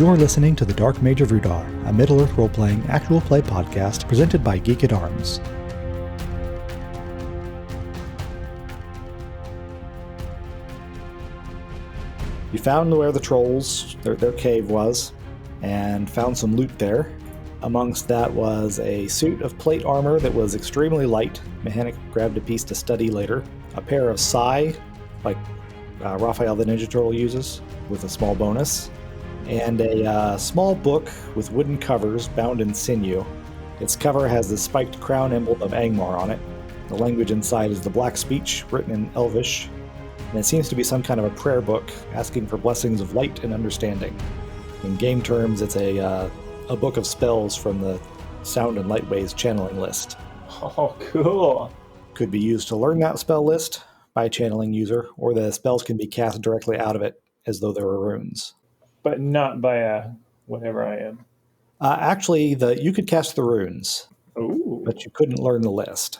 You're listening to The Dark Mage of Rhudaur, a Middle-earth role-playing, actual play podcast presented by Geek at Arms. You found where the trolls, their cave was, and found some loot there. Amongst that was a suit of plate armor that was extremely light. Mhenuk grabbed a piece to study later. A pair of sai, like Raphael the Ninja Turtle uses, with a small bonus. And a small book with wooden covers bound in sinew. Its cover has the spiked crown emblem of Angmar on it. The language inside is the Black Speech, written in Elvish. And it seems to be some kind of a prayer book asking for blessings of light and understanding. In game terms, it's a book of spells from the Sound and Lightways channeling list. Oh, cool. Could be used to learn that spell list by a channeling user, or the spells can be cast directly out of it as though they were runes. But not by whatever I am. Actually, you could cast the runes, Ooh. but you couldn't learn the list.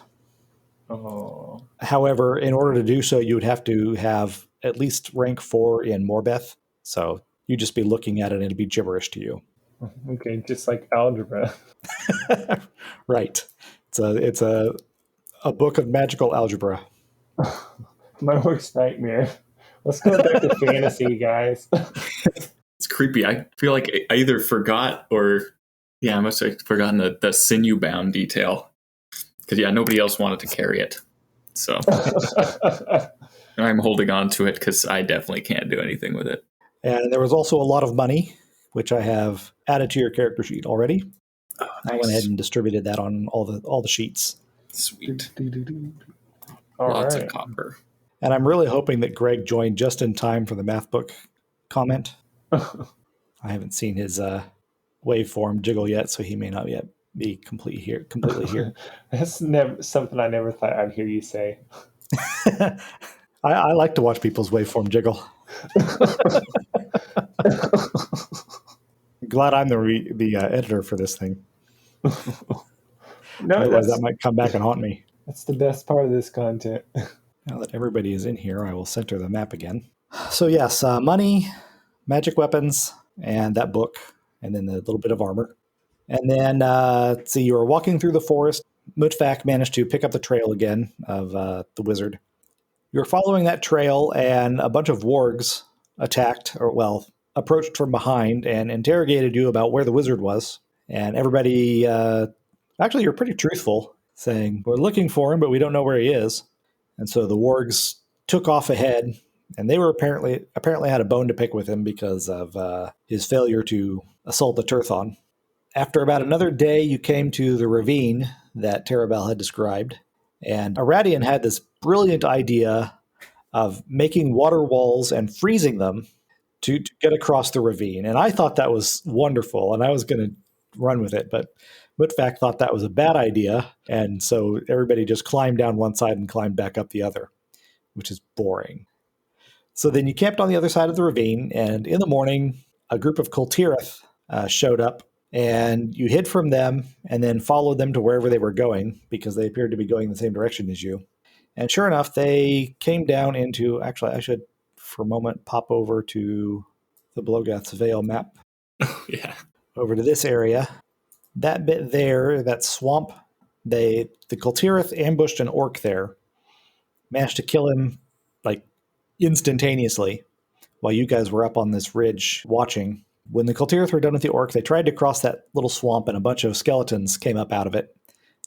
Oh. However, in order to do so, you would have to have at least rank 4 in Morbeth. So you'd just be looking at it and it'd be gibberish to you. Okay, just like algebra. Right. It's a book of magical algebra. My worst nightmare. Let's go back to fantasy, guys. It's creepy. I feel like I either forgot or, I must have forgotten the sinew-bound detail. Because, nobody else wanted to carry it. So I'm holding on to it because I definitely can't do anything with it. And there was also a lot of money, which I have added to your character sheet already. Oh, nice. I went ahead and distributed that on all the sheets. Sweet. Lots of copper. And I'm really hoping that Greg joined just in time for the math book comment. I haven't seen his waveform jiggle yet, so he may not yet be completely here. That's never something I never thought I'd hear you say. I like to watch people's waveform jiggle. Glad I'm the editor for this thing. No, otherwise that might come back and haunt me. That's the best part of this content. Now that everybody is in here, I will center the map again. So yes, money, magic weapons, and that book, and then the little bit of armor. And then, you were walking through the forest. Mutfak managed to pick up the trail again of the wizard. You were following that trail, and a bunch of wargs approached from behind and interrogated you about where the wizard was. And everybody, actually, you're pretty truthful, saying, we're looking for him, but we don't know where he is. And so the wargs took off ahead, and they were apparently had a bone to pick with him because of his failure to assault the Turthon. After about another day, you came to the ravine that Terabel had described, and Aradion had this brilliant idea of making water walls and freezing them to get across the ravine. And I thought that was wonderful, and I was going to run with it, but Mutfak thought that was a bad idea, and so everybody just climbed down one side and climbed back up the other, which is boring. So then you camped on the other side of the ravine, and in the morning, a group of Kultirith showed up, and you hid from them and then followed them to wherever they were going because they appeared to be going the same direction as you. And sure enough, they came down into... Actually, I should, for a moment, pop over to the Blogath's Vale map. Oh, yeah. Over to this area. That bit there, that swamp, the Kultirith ambushed an orc there, managed to kill him, instantaneously, while you guys were up on this ridge watching. When the Kultirith were done with the orc, they tried to cross that little swamp, and a bunch of skeletons came up out of it.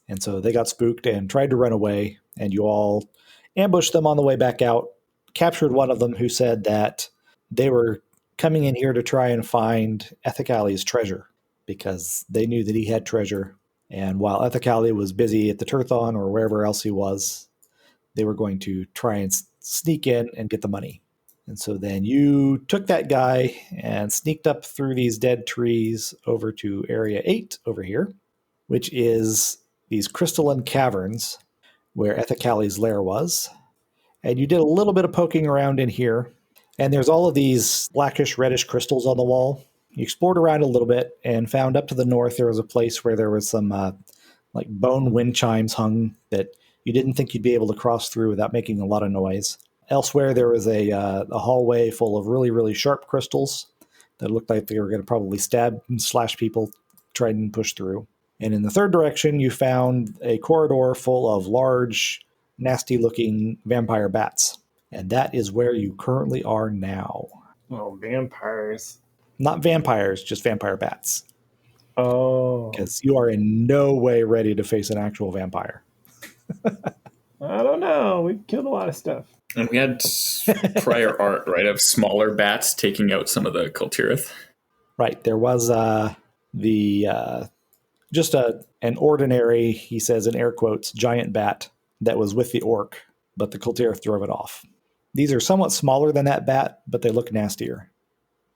And so they got spooked and tried to run away, and you all ambushed them on the way back out, captured one of them who said that they were coming in here to try and find Ethacali's treasure, because they knew that he had treasure. And while Ethacali was busy at the Turthon or wherever else he was, they were going to try and sneak in and get the money. And so then you took that guy and sneaked up through these dead trees over to Area 8 over here, which is these crystalline caverns where Ethacali's lair was. And you did a little bit of poking around in here. And there's all of these blackish, reddish crystals on the wall. You explored around a little bit and found up to the north there was a place where there was some bone wind chimes hung that you didn't think you'd be able to cross through without making a lot of noise. Elsewhere, there was a hallway full of really, really sharp crystals that looked like they were going to probably stab and slash people, try and push through. And in the third direction, you found a corridor full of large, nasty-looking vampire bats. And that is where you currently are now. Oh, vampires. Not vampires, just vampire bats. Oh. Because you are in no way ready to face an actual vampire. I don't know. We've killed a lot of stuff. And we had prior art, right, of smaller bats taking out some of the Kultirith. Right. There was just an ordinary, he says in air quotes, giant bat that was with the orc, but the Kultirith drove it off. These are somewhat smaller than that bat, but they look nastier.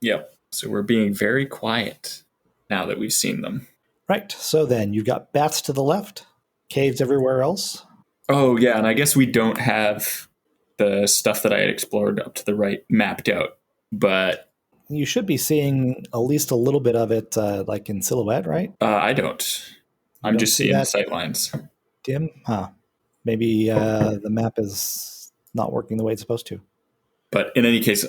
Yep. So we're being very quiet now that we've seen them. Right. So then you've got bats to the left, caves everywhere else. Oh, yeah. And I guess we don't have the stuff that I had explored up to the right mapped out, but you should be seeing at least a little bit of it, like in silhouette, right? I don't. I'm just seeing the sight lines. Dim? Huh. Maybe the map is not working the way it's supposed to. But in any case,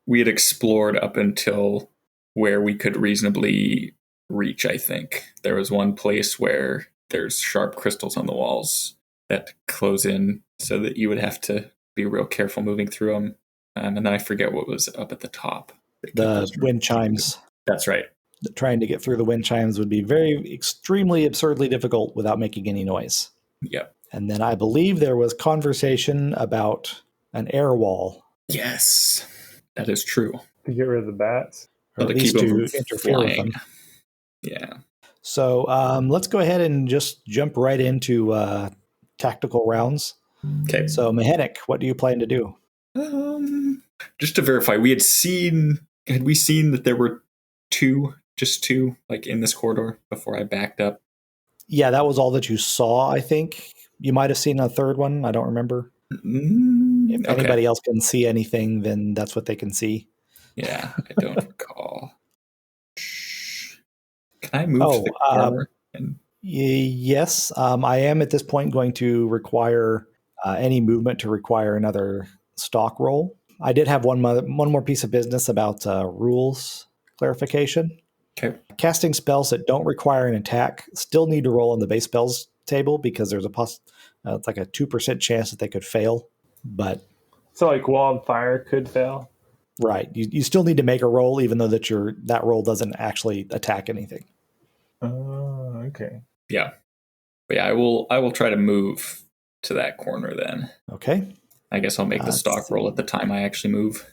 we had explored up until where we could reasonably reach, I think. There was one place where there's sharp crystals on the walls that close in so that you would have to be real careful moving through them. And then I forget what was up at the top. The wind chimes. That's right. Trying to get through the wind chimes would be extremely absurdly difficult without making any noise. Yep. And then I believe there was conversation about an air wall. Yes, that is true. To get rid of the bats? Or at least to interfere with them. Yeah. So let's go ahead and just jump right into tactical rounds. Okay. So Mhenuk, what do you plan to do? Just to verify, had we seen that there were just two, like in this corridor before I backed up? Yeah, that was all that you saw, I think. You might have seen a third one. I don't remember. If anybody else can see anything, then that's what they can see. Yeah, I don't recall. Can I move to the corner? Yes, I am at this point going to require any movement to require another stock roll. I did have one more piece of business about rules clarification. Okay. Casting spells that don't require an attack still need to roll on the base spells table because there's it's like a 2% chance that they could fail. But so like wildfire could fail? Right. You still need to make a roll even though that roll doesn't actually attack anything. Oh, okay. Yeah. But yeah, I will try to move to that corner then. Okay. I guess I'll make the stock roll at the time I actually move.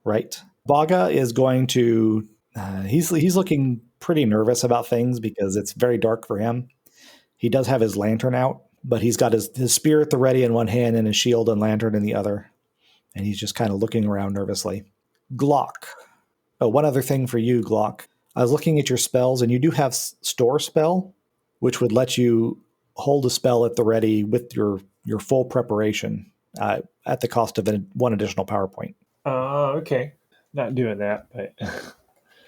Right. Baga is going to he's looking pretty nervous about things because it's very dark for him. He does have his lantern out, but he's got his spear at the ready in one hand and his shield and lantern in the other. And he's just kind of looking around nervously. Glock. Oh, one other thing for you, Glock. I was looking at your spells, and you do have store spell, which would let you hold a spell at the ready with your full preparation at the cost of one additional PowerPoint. Okay. Not doing that, but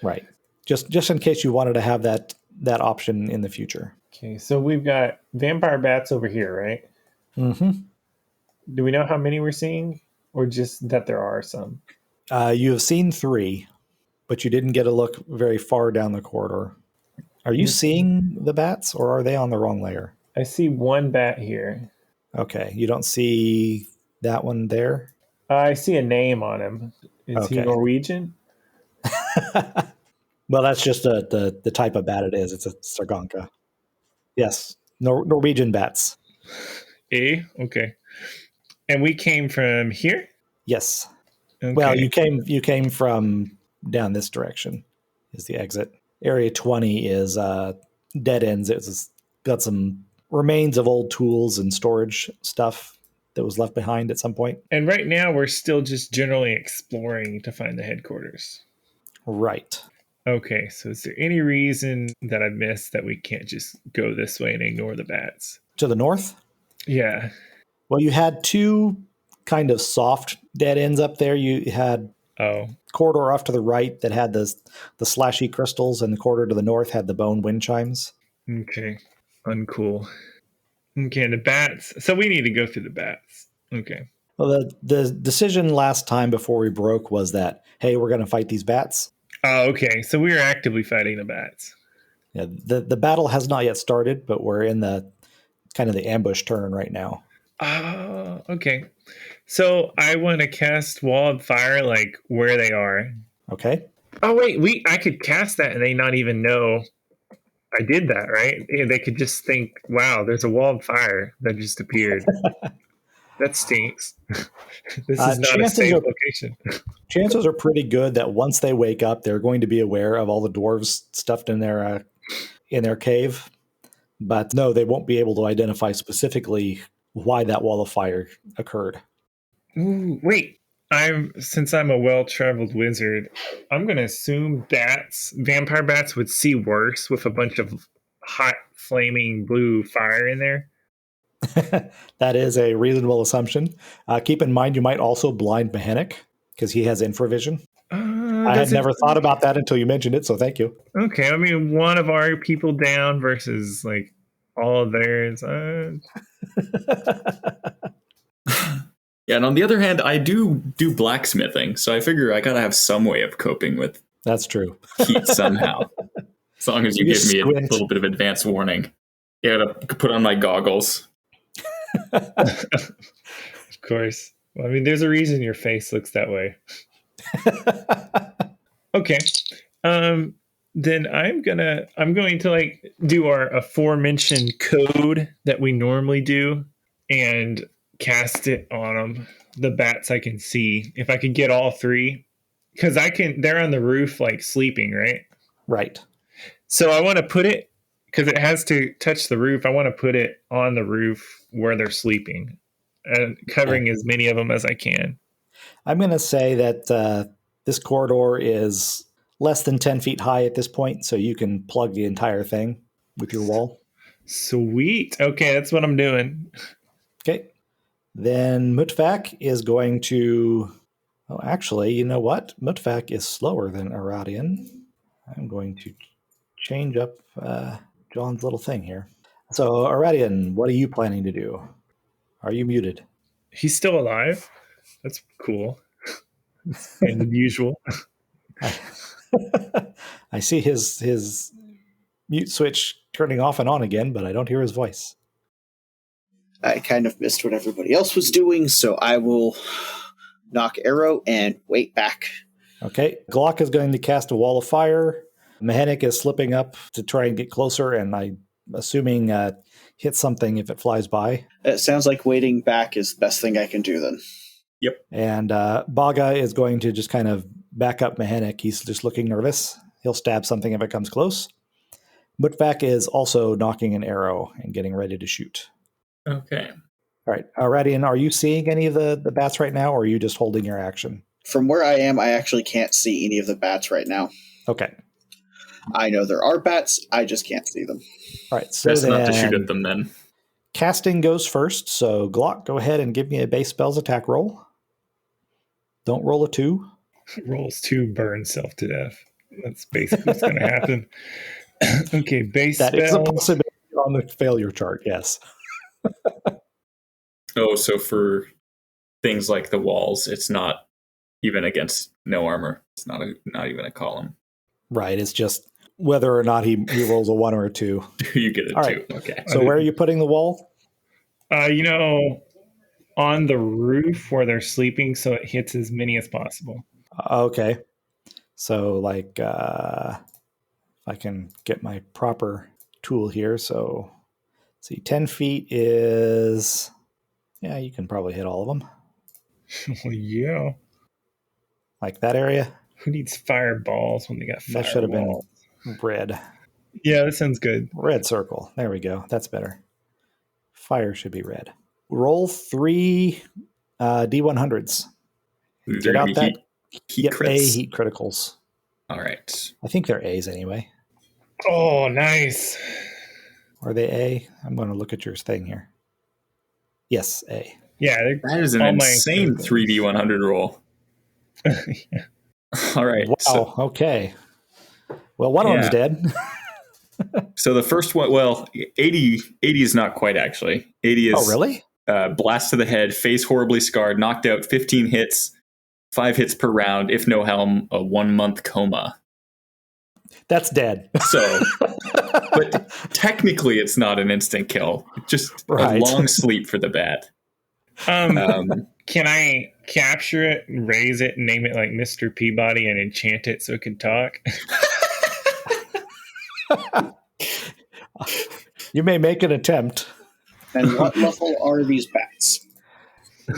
right. Just in case you wanted to have that option in the future. Okay, so we've got vampire bats over here, right? Mm-hmm. Do we know how many we're seeing, or just that there are some? You have seen 3, but you didn't get a look very far down the corridor. Are you seeing the bats, or are they on the wrong layer? I see one bat here. Okay, you don't see that one there? I see a name on him. Is he Norwegian? Well, that's just the type of bat it is. It's a Sargonka. Yes, Norwegian bats. Okay. And we came from here? Yes. Okay. Well, you came from down this direction is the exit. Area 20 is dead ends. It's got some remains of old tools and storage stuff that was left behind at some point. And right now we're still just generally exploring to find the headquarters. Right. Okay, so is there any reason that I missed that we can't just go this way and ignore the bats? To the north? Yeah. Well, you had 2 kind of soft dead ends up there. You had corridor off to the right that had the slashy crystals, and the corridor to the north had the bone wind chimes. Okay. Uncool. Okay, and the bats. So we need to go through the bats. Okay. Well, the decision last time before we broke was that, hey, we're going to fight these bats. Oh, okay. So we are actively fighting the bats. Yeah, the battle has not yet started, but we're in the kind of the ambush turn right now. Oh, okay. So I want to cast Wall of Fire, like where they are. Okay. Oh wait, I could cast that and they not even know I did that, right? Yeah, they could just think, "Wow, there's a wall of fire that just appeared." That stinks. This is not a Chances safe are location. chances are pretty good that once they wake up, they're going to be aware of all the dwarves stuffed in their cave. But no, they won't be able to identify specifically why that wall of fire occurred. Ooh, wait, since I'm a well-traveled wizard, I'm gonna assume vampire bats, would see worse with a bunch of hot, flaming blue fire in there. That is a reasonable assumption. Keep in mind, you might also blind Mhenuk because he has infravision. I had Does it? never thought about that until you mentioned it, so thank you. Okay, I mean, one of our people down versus like all of theirs. Yeah, and on the other hand, I do blacksmithing, so I figure I gotta have some way of coping with That's true. heat somehow. As long as you You give me a squint. little bit of advance warning. Yeah, I gotta put on my goggles. Of course. Well, I mean, there's a reason your face looks that way. Okay. Then I'm going to like do our aforementioned code that we normally do and cast it on them. The bats I can see. If I could get all three. Because they're on the roof like sleeping, right? Right. So I want to put it, because it has to touch the roof, I want to put it on the roof where they're sleeping and covering as many of them as I can. I'm going to say that this corridor is less than 10 feet high at this point, so you can plug the entire thing with your wall. Sweet. Okay, that's what I'm doing. Okay. Then Mutvak is going to... Oh, actually, you know what? Mutvak is slower than Aradion. I'm going to change up John's little thing here. So, Aradion, what are you planning to do? Are you muted? He's still alive. That's cool. And unusual. I see his mute switch turning off and on again, but I don't hear his voice. I kind of missed what everybody else was doing, so I will knock arrow and wait back. Okay. Glock is going to cast a wall of fire. Mhenuk is slipping up to try and get closer, and I'm assuming hit something if it flies by. It sounds like waiting back is the best thing I can do then. Yep. And Baga is going to just kind of back up Mhenuk. He's just looking nervous. He'll stab something if it comes close. Mutvak is also knocking an arrow and getting ready to shoot. Okay. All right. Aradion, are you seeing any of the bats right now, or are you just holding your action? From where I am, I actually can't see any of the bats right now. Okay. I know there are bats, I just can't see them. All right. So Best not to then shoot at them then. casting goes first. So Glock, go ahead and give me a base spells attack roll. Don't roll a 2. Rolls 2, burn self to death. That's basically what's going to happen. Okay, base That is a spells. possibility on the failure chart, yes. Oh, so for things like the walls, it's not even against no armor. It's not even a column. Right. It's just whether or not he rolls a 1 or a 2. You get a All 2. right. Okay. So where are you putting the wall? On the roof where they're sleeping, so it hits as many as possible. Okay. So like if I can get my proper tool here. So see, 10 feet is, yeah, you can probably hit all of them. Well, yeah. Like that area. Who needs fireballs when they got That should have been fireballs? red. Yeah, that sounds good. Red circle. There we go. That's better. Fire should be red. Roll 3 D100s. These Get are out gonna that. be heat Yep, A crits. heat criticals. All right. I think they're A's anyway. Oh, nice. Are they A? I'm going to look at your thing here. Yes, A. Yeah, That is an all my insane criticals. 3D100 roll. Yeah. All right. Wow. Okay. Well, one of them's dead. So the first one, well, 80 is not quite actually. 80 is Oh, really? Blast to the head, face horribly scarred, knocked out, 15 hits, 5 hits per round. If no helm, a 1 month coma. That's dead. So, but technically it's not an instant kill. It's just Right. a long sleep for the bat. Can I capture it, raise it, and name it like Mr. Peabody and enchant it so it can talk? You may make an attempt. And what level are these bats?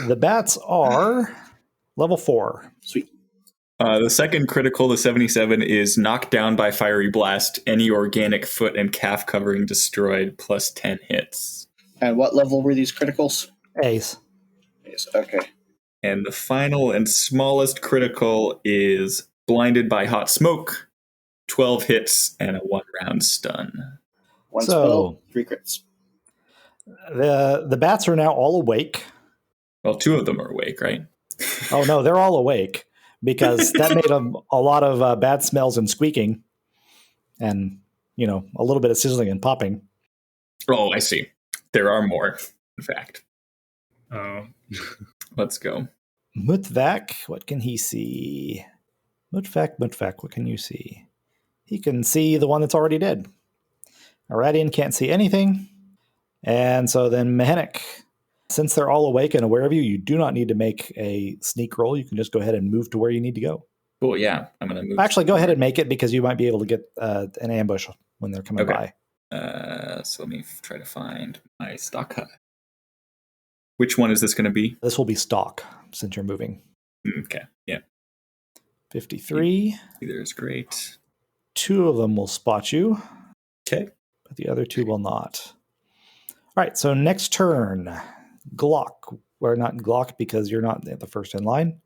The bats are level 4. Sweet. The second critical, the 77, is knocked down by fiery blast. Any organic foot and calf covering destroyed, plus 10 hits. And what level were these criticals? Ace. Yes, okay. And the final and smallest critical is blinded by hot smoke, 12 hits, and a 1-round stun. One So- spell, 3 crits. The bats are now all awake. Well, 2 of them are awake, right? Oh no, they're all awake because that made a lot of bad smells and squeaking, and a little bit of sizzling and popping. Oh, I see. There are more, in fact. Oh. Let's go. Mutvak, what can he see? Mutvak, what can you see? He can see the one that's already dead. Aradion can't see anything. And so then Mhenuk, since they're all awake and aware of you, you do not need to make a sneak roll. You can just go ahead and move to where you need to go. Cool, yeah. I'm going to move. Actually, go ahead and make it because you might be able to get an ambush when they're coming Okay. by. So let me try to find my stock hut. Which one is this going to be? This will be stalk since you're moving. Okay, yeah. 53. Either is great. 2 of them will spot you, Okay. but the other 2 will not. All right, so next turn, Glock. Or not Glock because you're not at the first in line.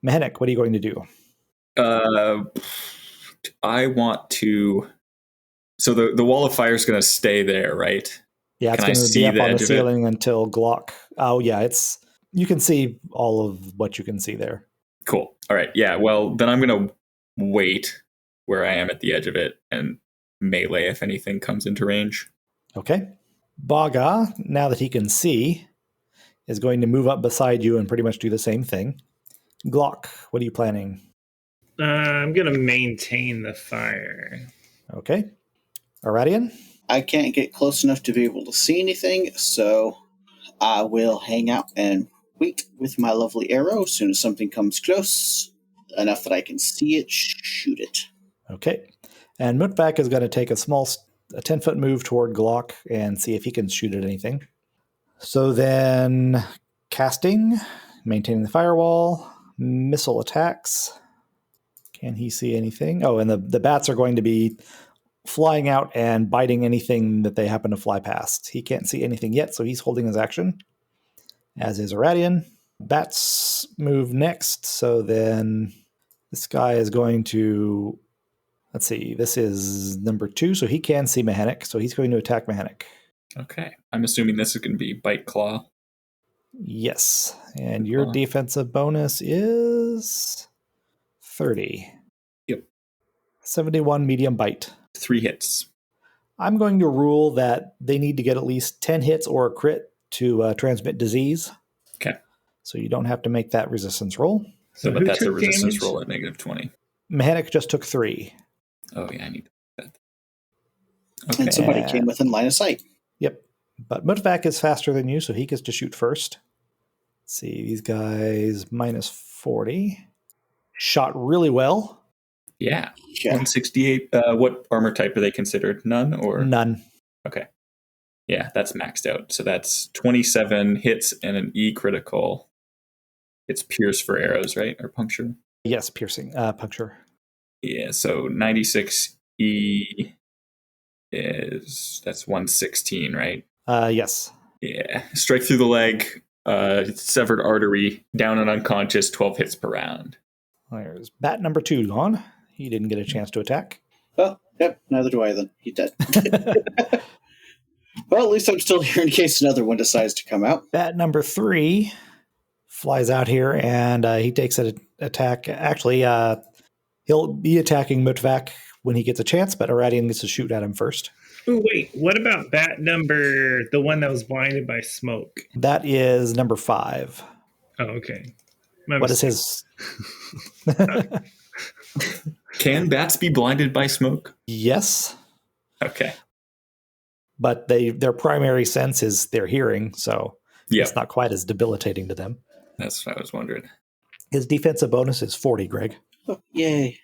Mhenuk, what are you going to do? I want to... So the wall of fire is going to stay there, right? Yeah, it's Can I going to see be up the on the edge of it? ceiling until Glock. Oh, yeah, you can see all of what you can see there. Cool. All right, yeah. Well, then I'm going to wait where I am at the edge of it and melee if anything comes into range. Okay. Baga, now that he can see, is going to move up beside you and pretty much do the same thing. Glock, what are you planning? I'm going to maintain the fire. Okay. Aradion? I can't get close enough to be able to see anything, so I will hang out and wait with my lovely arrow. As soon as something comes close, enough that I can see it, shoot it. Okay. And Mutvak is going to take a 10-foot move toward Glock and see if he can shoot at anything. So then casting, maintaining the firewall, missile attacks. Can he see anything? Oh, and the bats are going to be flying out and biting anything that they happen to fly past. He can't see anything yet, so he's holding his action, as is Aradion. Bats move next, so then this guy is going to... Let's see, this is number 2, so he can see Mhenuk, so he's going to attack Mhenuk. Okay. I'm assuming this is going to be bite claw. Yes, and your defensive bonus is 30. Yep. 71 medium bite. 3 hits. I'm going to rule that they need to get at least 10 hits or a crit to transmit disease. Okay. So you don't have to make that resistance roll. So, but who that's a took resistance damage? roll at -20. Mhenuk just took 3. Oh, yeah, I need that. And Okay. somebody came within line of sight. Yep. But Mutvak is faster than you, so he gets to shoot first. Let's see, these guys -40. Shot really well. Yeah. Yeah. 168. What armor type are they considered? None or? None. Okay. Yeah, that's maxed out. So that's 27 hits and an E critical. It's pierce for arrows, right? Or puncture? Yes, piercing. Puncture. Yeah, so 96 E that's 116, right? Yes. Yeah. Strike through the leg, severed artery, down and unconscious, 12 hits per round. There's bat number 2 gone. He didn't get a chance to attack. Oh, yep, neither do I then. He's dead. Well, at least I'm still here in case another one decides to come out. Bat number 3 flies out here and he takes an attack. Actually, he'll be attacking Mutvak when he gets a chance, but Aradion gets to shoot at him first. Oh, wait. What about bat number, the one that was blinded by smoke? That is number 5. Oh, okay. My What is mistake. his? Can bats be blinded by smoke? Yes, Okay. but their primary sense is their hearing, so Yeah, it's not quite as debilitating to them. that's what I was wondering. His defensive bonus is 40, Greg. Oh, yay.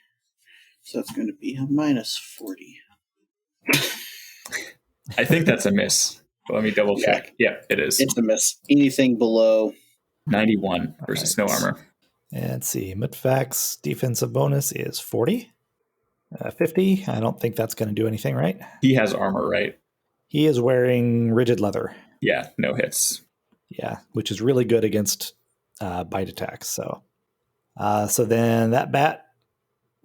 So that's going to be a minus 40. I think that's a miss. Let me double check. Yeah, it is. It's a miss. Anything below 91 versus All no right. armor. And let's see, Mutfak's defensive bonus is 40. 50, I don't think that's going to do anything, right? He has armor, right? He is wearing rigid leather. Yeah, no hits. Yeah, which is really good against bite attacks. So then that bat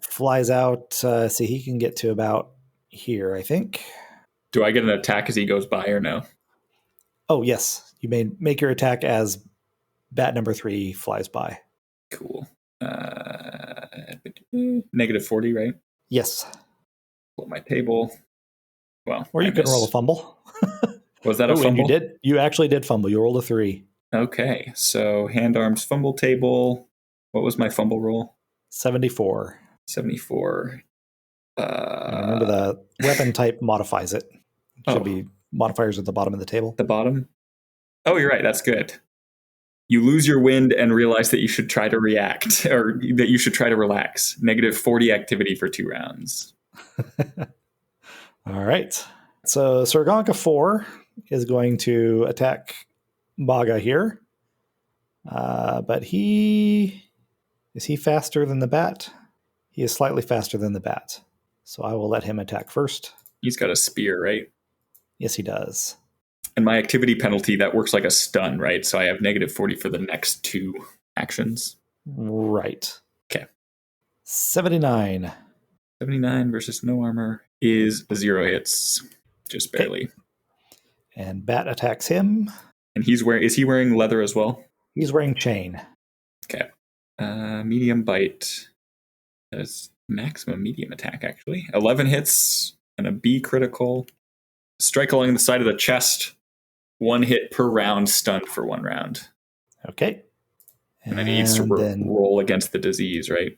flies out. See, he can get to about here, I think. Do I get an attack as he goes by or no? Oh, yes. You may make your attack as bat number 3 flies by. Cool. Negative 40, right? Yes. Pull my table. Well, Or you can roll a fumble. Was that a And fumble? you actually did fumble. You rolled a 3. Okay, so hand arms fumble table. What was my fumble roll? 74. 74. And remember, the weapon type modifies it. It should be modifiers at the bottom of the table. The bottom? Oh, you're right. That's good. You lose your wind and realize that you should try to react, or that you should try to relax. Negative 40 activity for 2 rounds. All right. So Sargonka 4 is going to attack Baga here. But is he faster than the bat? He is slightly faster than the bat. So I will let him attack first. He's got a spear, right? Yes, he does. And my activity penalty, that works like a stun, right? So I have negative 40 for the next 2 actions. Right. Okay. 79. 79 versus no armor is 0 hits. Just barely. Okay. And bat attacks him. And is he wearing leather as well? He's wearing chain. Okay. Medium bite. That is maximum medium attack, actually. 11 hits and a B critical. Strike along the side of the chest. 1 hit per round, stunned for 1 round. Okay. And then he needs to roll against the disease, right?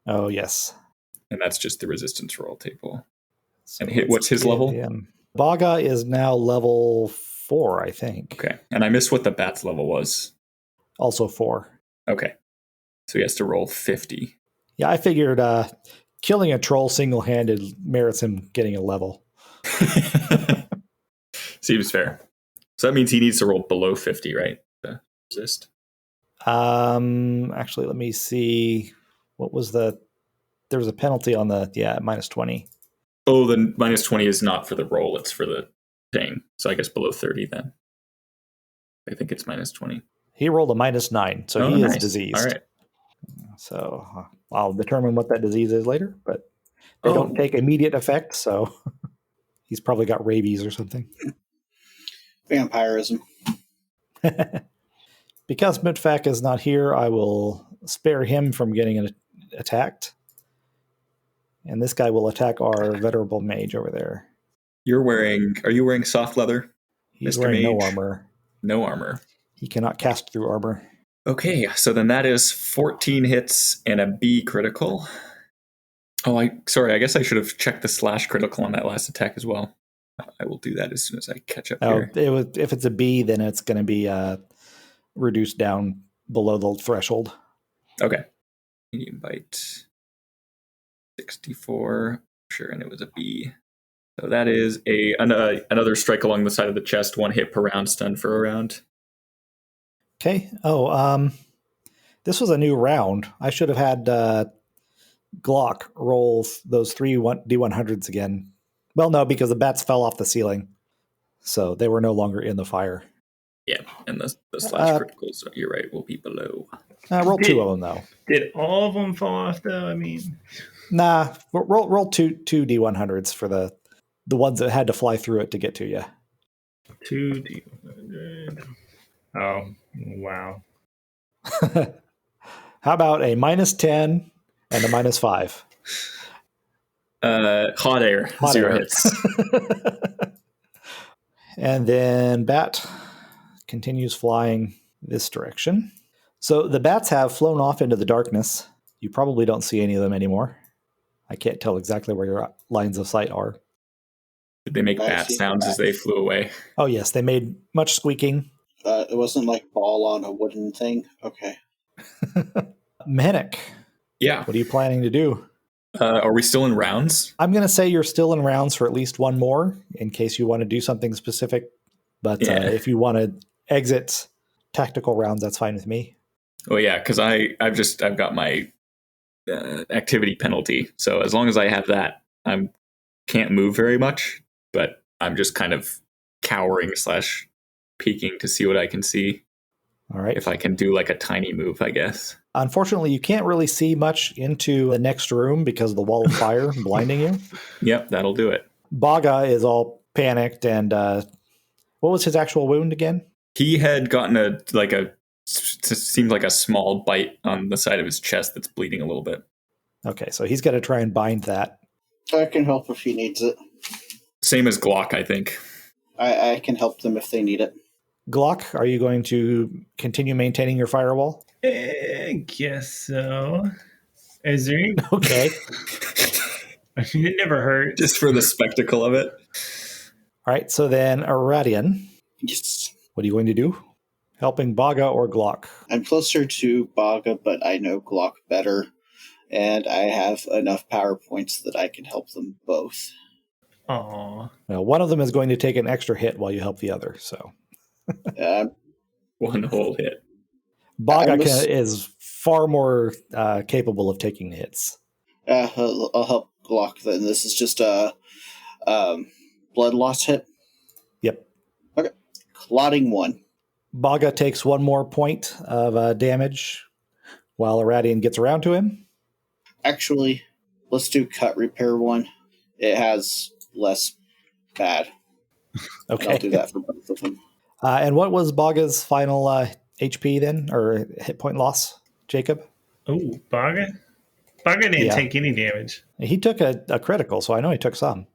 Oh, yes. And that's just the resistance roll table. So and what's his level? Baga is now level 4, I think. Okay. And I missed what the bat's level was. Also 4. Okay. So he has to roll 50. Yeah, I figured killing a troll single-handed merits him getting a level. Seems fair. So that means he needs to roll below 50, right? To resist. Actually, let me see. What was there was a penalty on minus 20. Oh, the minus 20 is not for the roll, it's for the thing. So I guess below 30 then. I think it's minus 20. He rolled a minus 9, so he is diseased. All right. So I'll determine what that disease is later, but they don't take immediate effect, so he's probably got rabies or something. vampirism. Because Mutfak is not here, I will spare him from getting attacked. And this guy will attack our venerable mage over there. Are you wearing soft leather? He's Mr. wearing no Mage? armor. No armor. He cannot cast through armor. Okay, so then that is 14 hits and a B critical. Oh, I guess I should have checked the slash critical on that last attack as well. I will do that as soon as I catch up here. If it's a B, then it's going to be reduced down below the threshold. Okay. Medium bite. 64. Sure, and it was a B. So that is another strike along the side of the chest, 1 hit per round, stun for a round. Okay. This was a new round. I should have had Glock roll those 3 D100s again. Well, no, because the bats fell off the ceiling, so they were no longer in the fire. Yeah, and the slash criticals, you're right, will be below. Roll 2 of them, though. Did all of them fall off, though? I mean... Nah, roll two D100s for the ones that had to fly through it to get to you. 2 D100. Oh, wow. How about a minus 10 and a minus 5? Hot air. 0 hits. And then bat continues flying this direction. So the bats have flown off into the darkness. You probably don't see any of them anymore. I can't tell exactly where your lines of sight are. Did they make I bat see sounds that. as they flew away? Oh, yes, they made much squeaking. It wasn't like ball on a wooden thing. Okay. Mhenuk, Yeah. what are you planning to do? Are we still in rounds? I'm going to say you're still in rounds for at least one more in case you want to do something specific. But Yeah. if you want to exit tactical rounds, that's fine with me. Oh yeah, because I've got my activity penalty. So as long as I have that, I can't move very much. But I'm just kind of cowering / peeking to see what I can see. All right. If I can do like a tiny move, I guess. Unfortunately, you can't really see much into the next room because of the wall of fire blinding you. Yep, that'll do it. Baga is all panicked, and what was his actual wound again? He had gotten seems like a small bite on the side of his chest that's bleeding a little bit. Okay, so he's got to try and bind that. I can help if he needs it. Same as Glock, I think. I can help them if they need it. Glock, are you going to continue maintaining your firewall? I guess so. Is there any... Okay. I mean, it never hurts. Just for the spectacle of it. All right, so then Aradion, Yes. what are you going to do? Helping Baga or Glock? I'm closer to Baga, but I know Glock better, and I have enough power points that I can help them both. Aw. Now, one of them is going to take an extra hit while you help the other. So One whole hit. Baga almost- is far more capable of taking hits. I'll help Glock then. This is just a blood loss hit. Yep. Okay. Clotting 1. Baga takes one more point of damage while Aradion gets around to him. Actually, let's do cut repair 1. It has less bad. Okay. And I'll do that for both of them. And what was Baga's final HP then, or hit point loss, Jacob? Oh, Baga? Baga didn't Yeah. take any damage. He took a critical, so I know he took some.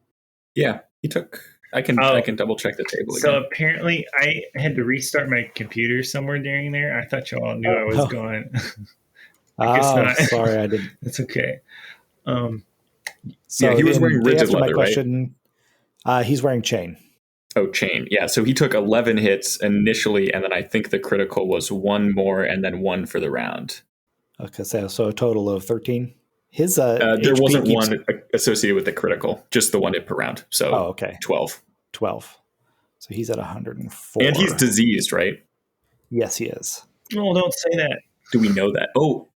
Yeah, he took. I can double check the table So again. apparently I had to restart my computer somewhere during there. I thought y'all knew I was gone. I guess not. Sorry, I didn't. That's okay. So Yeah, he was in wearing the rigid answer to my leather, right? question, he's wearing chain. Oh, chain. Yeah, so he took 11 hits initially, and then I think the critical was one more, and then one for the round. Okay, so a total of 13. His There HP wasn't keeps- one associated with the critical, just the one hit per round. So Oh, okay. 12. 12. So he's at 104. And he's diseased, right? Yes, he is. Oh, don't say that. Do we know that? Oh,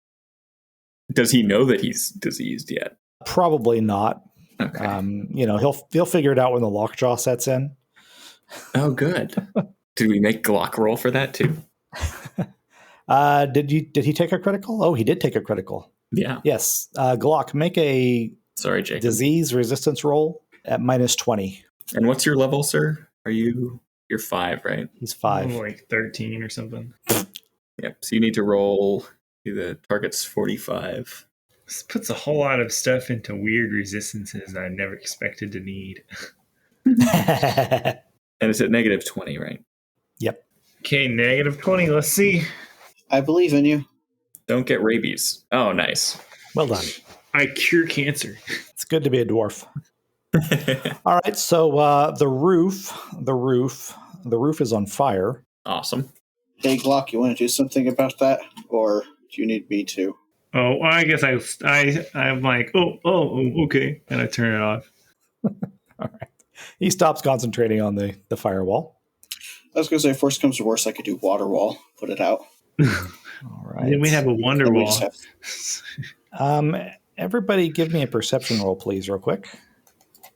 does he know that he's diseased yet? Probably not. Okay. He'll figure it out when the lockjaw sets in. Oh, good. Did we make Glock roll for that too? Did he take a critical? Oh, he did take a critical. Yeah. Yes. Glock, make a Sorry, Jacob. disease resistance roll at minus 20. And what's your level, sir? You're 5, right? He's 5. Oh, like 13 or something. Yep. So you need to roll. The target's 45. This puts a whole lot of stuff into weird resistances I never expected to need. And it's at negative 20, right? Yep. Okay, negative 20. Let's see. I believe in you. Don't get rabies. Oh, nice. Well done. I cure cancer. It's good to be a dwarf. All right, so the roof is on fire. Awesome. Hey, Glock, you want to do something about that? Or do you need me to? Oh, well, I guess I'm like, oh, okay. And I turn it off. All right. He stops concentrating on the firewall. I was going to say, if worst comes to worst, I could do water wall. Put it out. All right. Then we have a wonder Then we wall. just have- Everybody give me a perception roll, please, real quick.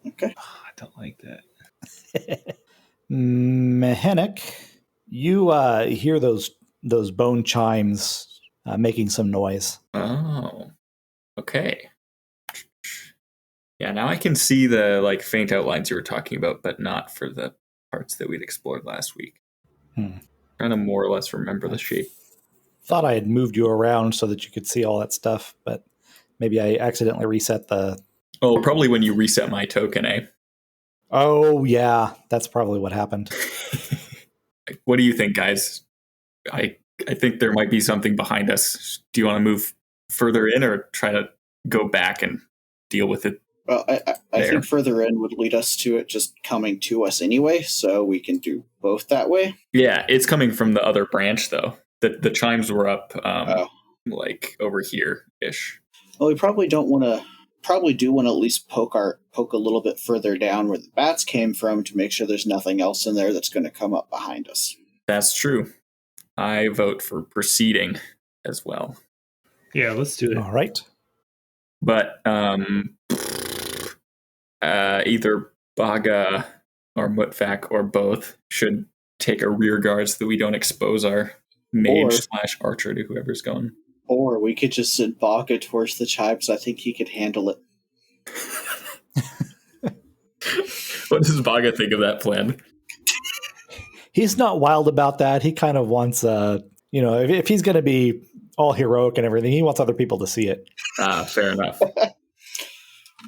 Okay. Oh, I don't like that. Mhenuk, you hear those bone chimes making some noise. Oh. Okay. Yeah, now I can see the faint outlines you were talking about, but not for the parts that we'd explored last week. Trying to more or less remember the shape. Thought I had moved you around so that you could see all that stuff, but maybe I accidentally reset the... Oh, probably when you reset my token, eh? Oh, yeah. That's probably what happened. What do you think, guys? I think there might be something behind us. Do you want to move further in or try to go back and deal with it. Well, I think further in would lead us to it just coming to us anyway, so we can do both that way. Yeah, it's coming from the other branch, though. The chimes were up, like, over here-ish. Well, we probably do want to at least poke a little bit further down where the bats came from to make sure there's nothing else in there that's going to come up behind us. That's true. I vote for proceeding as well. Yeah, let's do it. All right. But either Baga or Mutvak or both should take a rear guard so that we don't expose our mage/archer to whoever's going. Or we could just send Baga towards the chimes. I think he could handle it. What does Baga think of that plan? He's not wild about that. He kind of wants, if he's going to be all heroic and everything, he wants other people to see it. Fair enough.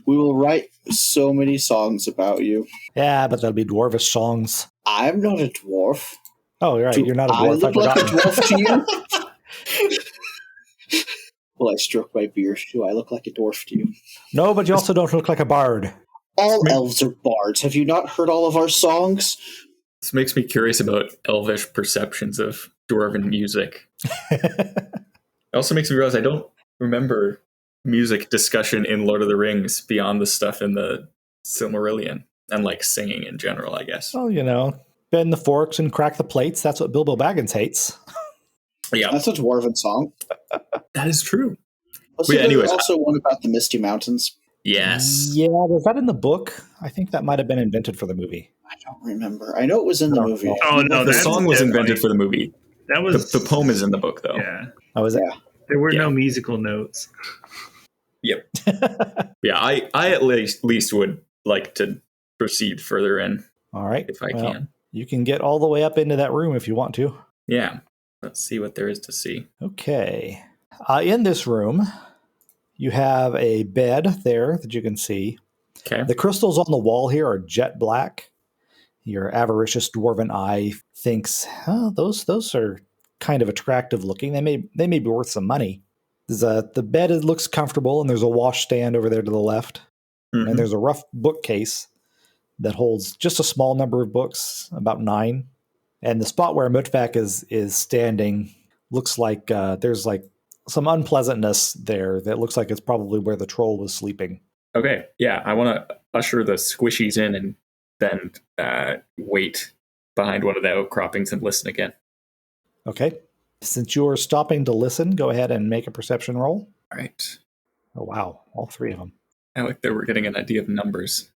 We will write so many songs about you. Yeah, but they'll be dwarvish songs. I'm not a dwarf. Oh, you're right. You're not a dwarf. I look like a dwarf to you? Well, I stroke my beard. Do I look like a dwarf to you? No, but you also don't look like a bard. All elves are bards. Have you not heard all of our songs? This makes me curious about elvish perceptions of dwarven music. It also makes me realize I don't remember music discussion in Lord of the Rings beyond the stuff in the Silmarillion and like singing in general, I guess. Well, bend the forks and crack the plates. That's what Bilbo Baggins hates. Yeah, that's a dwarven song. That is true. There's also one about the Misty Mountains. Yes. Yeah, was that in the book? I think that might have been invented for the movie. I don't remember. I know it was in the movie. Oh no, the song was invented for the movie. That was the poem is in the book, though. Yeah. Oh, is it? Yeah. There were no musical notes. Yep. Yeah, I at least would like to proceed further in. All right. If I can. You can get all the way up into that room if you want to. Yeah. Let's see what there is to see. Okay. In this room, you have a bed there that you can see. Okay. The crystals on the wall here are jet black. Your avaricious dwarven eye thinks, those are kind of attractive looking. They may be worth some money. The bed looks comfortable, and there's a washstand over there to the left. Mm-hmm. And there's a rough bookcase that holds just a small number of books, about 9. And the spot where Mutvak is standing looks like there's like some unpleasantness there that looks like it's probably where the troll was sleeping. Okay, yeah, I want to usher the squishies in and then wait behind one of the outcroppings and listen again. Okay. Since you're stopping to listen, go ahead and make a perception roll. All right. Oh, wow. All 3 of them. I like that we're getting an idea of numbers.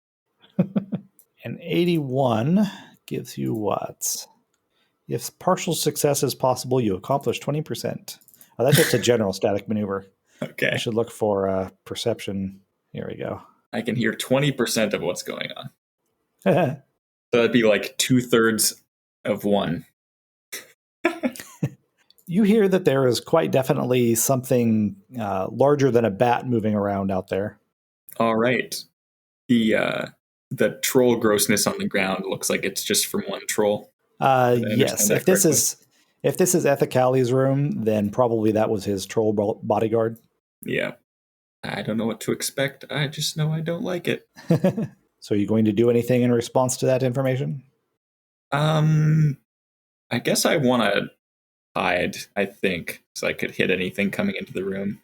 An 81 gives you what? If partial success is possible, you accomplish 20%. Oh, that's just a general static maneuver. Okay. I should look for perception. Here we go. I can hear 20% of what's going on. So that'd be like 2/3 of 1. You hear that there is quite definitely something larger than a bat moving around out there. All right. The troll grossness on the ground looks like it's just from one troll. Yes. If this is Ethacali's room, then probably that was his troll bodyguard. Yeah. I don't know what to expect. I just know I don't like it. So are you going to do anything in response to that information? I guess I want to hide, I think, so I could hit anything coming into the room.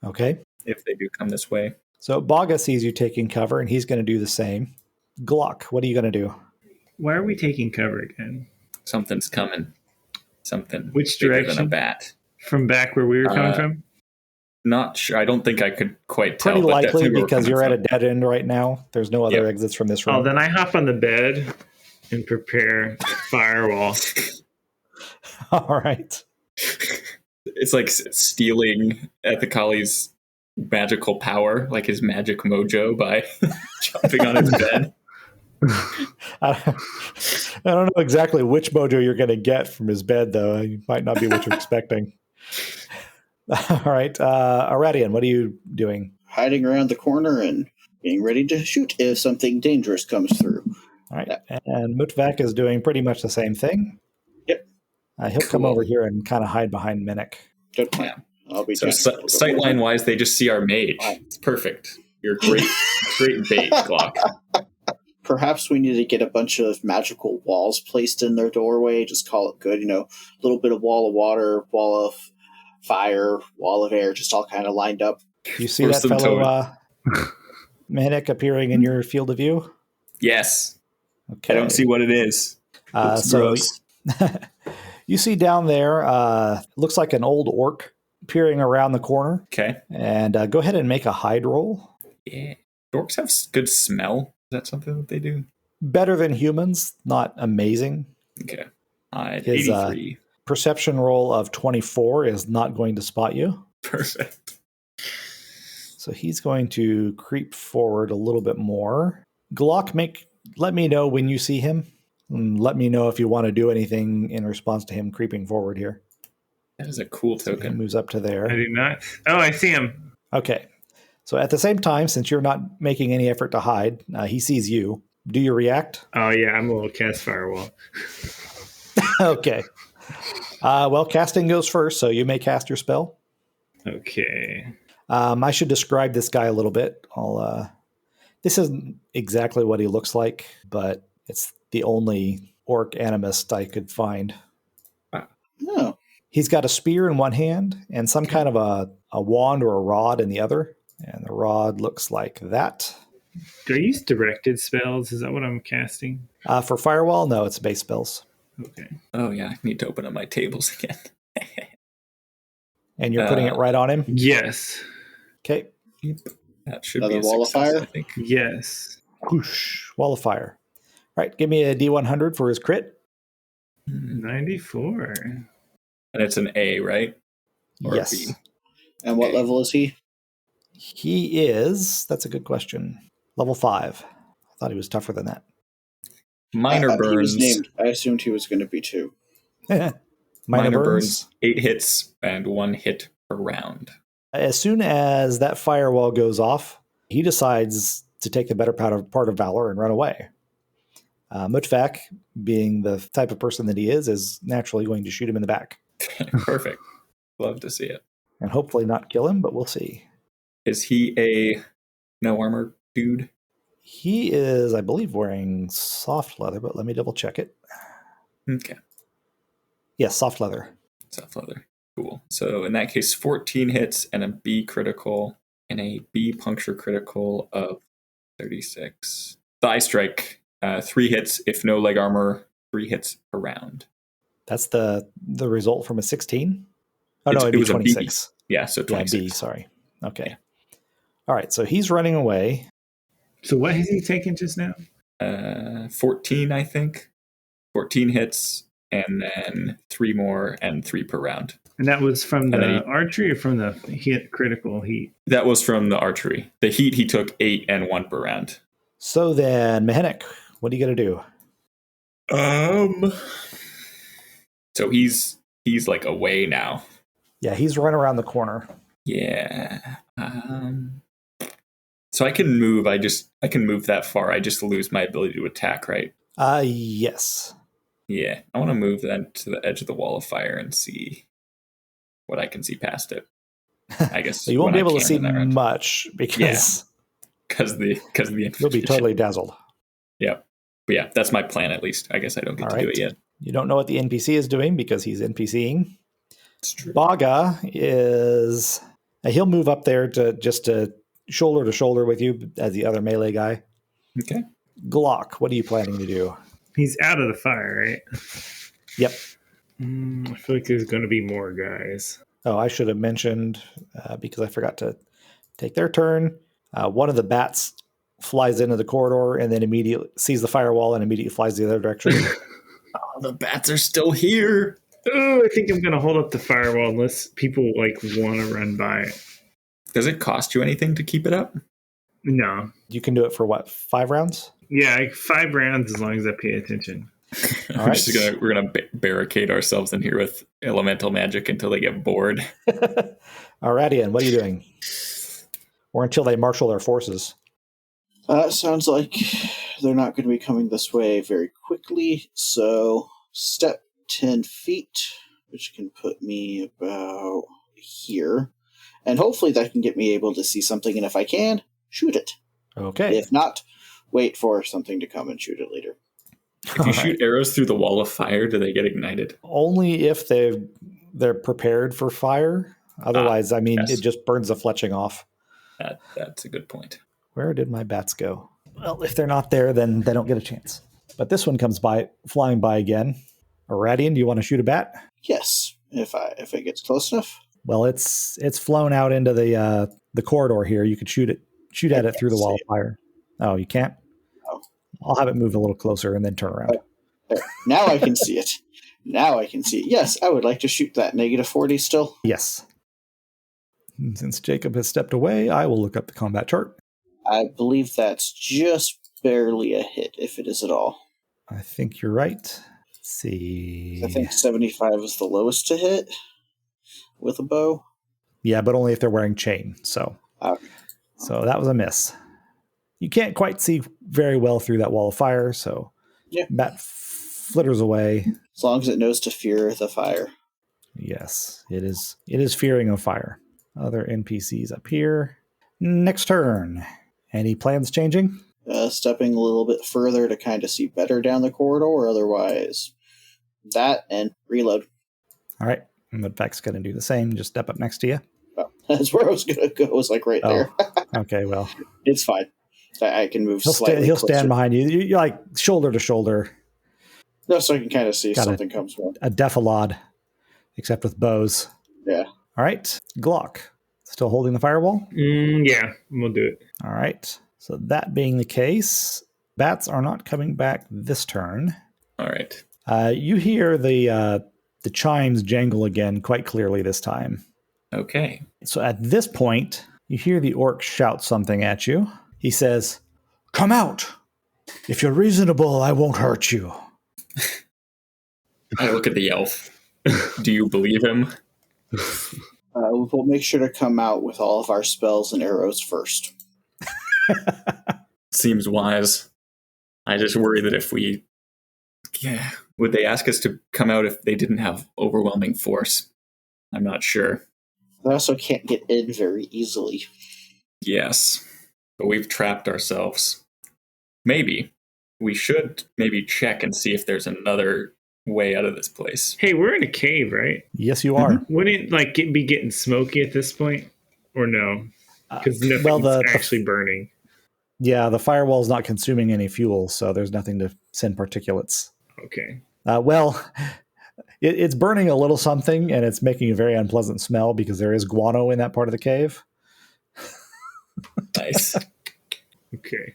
Okay. If they do come this way. So Baga sees you taking cover, and he's going to do the same. Glock, what are you going to do? Why are we taking cover again? Something's coming. Something. Which bigger direction? Than a bat. From back where we were coming from? Not sure. I don't think I could quite tell. Pretty but likely because you're from. at a dead end right now. There's no other exits from this room. Oh, then I hop on the bed and prepare firewall. All right. It's like stealing Ethacali's magical power, like his magic mojo, by jumping on his bed. I don't know exactly which mojo you're going to get from his bed, though. It might not be what you're expecting. All right. Aradion, what are you doing? Hiding around the corner and being ready to shoot if something dangerous comes through. All right. And Mutvak is doing pretty much the same thing. Yep. He'll come over here and kind of hide behind Mhenuk. Good plan. I'll be so sightline wise, they just see our mage. It's perfect. You're great bait, Glock. Perhaps we need to get a bunch of magical walls placed in their doorway. Just call it good. A little bit of wall of water, wall of fire, wall of air, just all kind of lined up. You see that fellow Mhenuk appearing in your field of view? Yes. Okay. I don't see what it is. Looks gross. You see down there, looks like an old orc peering around the corner. Okay. And go ahead and make a hide roll. Yeah. Orcs have good smell. Is that something that they do? Better than humans, not amazing. Okay. Hide, His 83. Perception roll of 24 is not going to spot you. Perfect. So he's going to creep forward a little bit more. Glock, let me know when you see him. And let me know if you want to do anything in response to him creeping forward here. That is a cool token. So he moves up to there. I do not. Oh, I see him. Okay. So at the same time, since you're not making any effort to hide, he sees you. Do you react? Oh, yeah, I'm a little cast firewall. Okay. Well, casting goes first, so you may cast your spell. Okay. I should describe this guy a little bit. This isn't exactly what he looks like, but it's the only orc animist I could find. Oh. He's got a spear in one hand and some kind of a wand or a rod in the other. And the rod looks like that. Do I use directed spells? Is that what I'm casting? For Firewall, no, it's base spells. Okay. Oh, yeah. I need to open up my tables again. And you're putting it right on him? Yes. Okay. That should Another be a wall success, of fire? I think. Yes. Whoosh. Wall of fire. All right, give me a D100 for his crit. 94. And it's an A, right? Or yes. a B? And what level is he? He is, that's a good question, level 5. I thought he was tougher than that. Minor burns. He was named. I assumed he was going to be 2. Minor burns. 8 hits and 1 hit per round. As soon as that firewall goes off, he decides to take the better part of valor and run away. Mutfak, being the type of person that he is naturally going to shoot him in the back. Perfect. Love to see it. And hopefully not kill him, but we'll see. Is he a no armor dude? He is, I believe, wearing soft leather, but let me double check it. Okay. Yes, soft leather. Soft leather. Cool. So in that case, 14 hits and a B critical and a B puncture critical of 36. Thigh strike, 3 hits if no leg armor, 3 hits per round. That's the result from a 16? Oh, no, it it'd be was 26. A B. Yeah, so 26. Yeah, B, sorry. Okay. Yeah. All right, so he's running away. So what has he taken just now? 14, I think. 14 hits, and then 3 more, and 3 per round. And that was from the archery or from the critical heat? That was from the archery. The heat, he took 8 and 1 per round. So then, Mhenuk, what are you going to do? So he's like away now. Yeah, he's run around the corner. Yeah. So I can move. I can move that far. I just lose my ability to attack, right? Yes. Yeah. I want to move then to the edge of the wall of fire and see what I can see past it. I guess you won't be able to see much because the you'll be totally dazzled. Yeah. But yeah, that's my plan at least. I guess I don't get to do it yet. You don't know what the NPC is doing because he's NPCing. It's true. Baga is he'll move up there to shoulder to shoulder with you as the other melee guy. Okay. Glock, what are you planning to do? He's out of the fire, right? Yep. I feel like there's going to be more guys. Oh, I should have mentioned because I forgot to take their turn. One of the bats flies into the corridor and then immediately sees the firewall and immediately flies the other direction. Oh, the bats are still here. Oh, I think I'm going to hold up the firewall unless people want to run by it. Does it cost you anything to keep it up? No. You can do it for what, 5 rounds? Yeah, 5 rounds as long as I pay attention. All right. We're gonna barricade ourselves in here with elemental magic until they get bored. Aradion, what are you doing? Or until they marshal their forces? Sounds like they're not going to be coming this way very quickly. So step 10 feet, which can put me about here. And hopefully that can get me able to see something. And if I can, shoot it. Okay. If not, wait for something to come and shoot it later. If you shoot arrows through the wall of fire, do they get ignited? Only if they're prepared for fire. Otherwise, yes. It just burns the fletching off. That's a good point. Where did my bats go? Well, if they're not there, then they don't get a chance. But this one comes flying by again. Aradion, do you want to shoot a bat? Yes, if it gets close enough. Well, it's flown out into the corridor here. You could shoot at it through the wall of fire. Oh, you can't? Oh. I'll have it move a little closer and then turn around. There. Now I can see it. Yes, I would like to shoot that -40 still. Yes. And since Jacob has stepped away, I will look up the combat chart. I believe that's just barely a hit, if it is at all. I think you're right. Let's see. I think 75 is the lowest to hit with a bow. Yeah, but only if they're wearing chain. So that was a miss. You can't quite see very well through that wall of fire, so bat flitters away. As long as it knows to fear the fire. Yes, it is fearing of fire. Other NPCs up here. Next turn. Any plans changing? Stepping a little bit further to kind of see better down the corridor, or otherwise that and reload. All right. And Vec's going to do the same. Just step up next to you. Oh, that's where I was going to go. It was like right there. Okay, well. It's fine. I can move slightly He'll closer. stand behind you. You're like shoulder to shoulder. No, so I can kind of see Got something comes from. A defilade, except with bows. Yeah. All right. Glock. Still holding the firewall? Yeah, we'll do it. All right. So that being the case, bats are not coming back this turn. All right. You hear the chimes jangle again quite clearly this time. Okay. So at this point, you hear the orc shout something at you. He says, "Come out! If you're reasonable, I won't hurt you." I look at the elf. Do you believe him? We'll make sure to come out with all of our spells and arrows first. Seems wise. I just worry that if we... Yeah. Would they ask us to come out if they didn't have overwhelming force? I'm not sure. They also can't get in very easily. Yes. But we've trapped ourselves. Maybe. We should maybe check and see if there's another way out of this place. Hey, we're in a cave, right? Yes, you are. Wouldn't it be getting smoky at this point? Or no? Because nothing's actually burning. Yeah, the firewall's not consuming any fuel, so there's nothing to send particulates. Okay. It's burning a little something, and it's making a very unpleasant smell because there is guano in that part of the cave. Nice. Okay.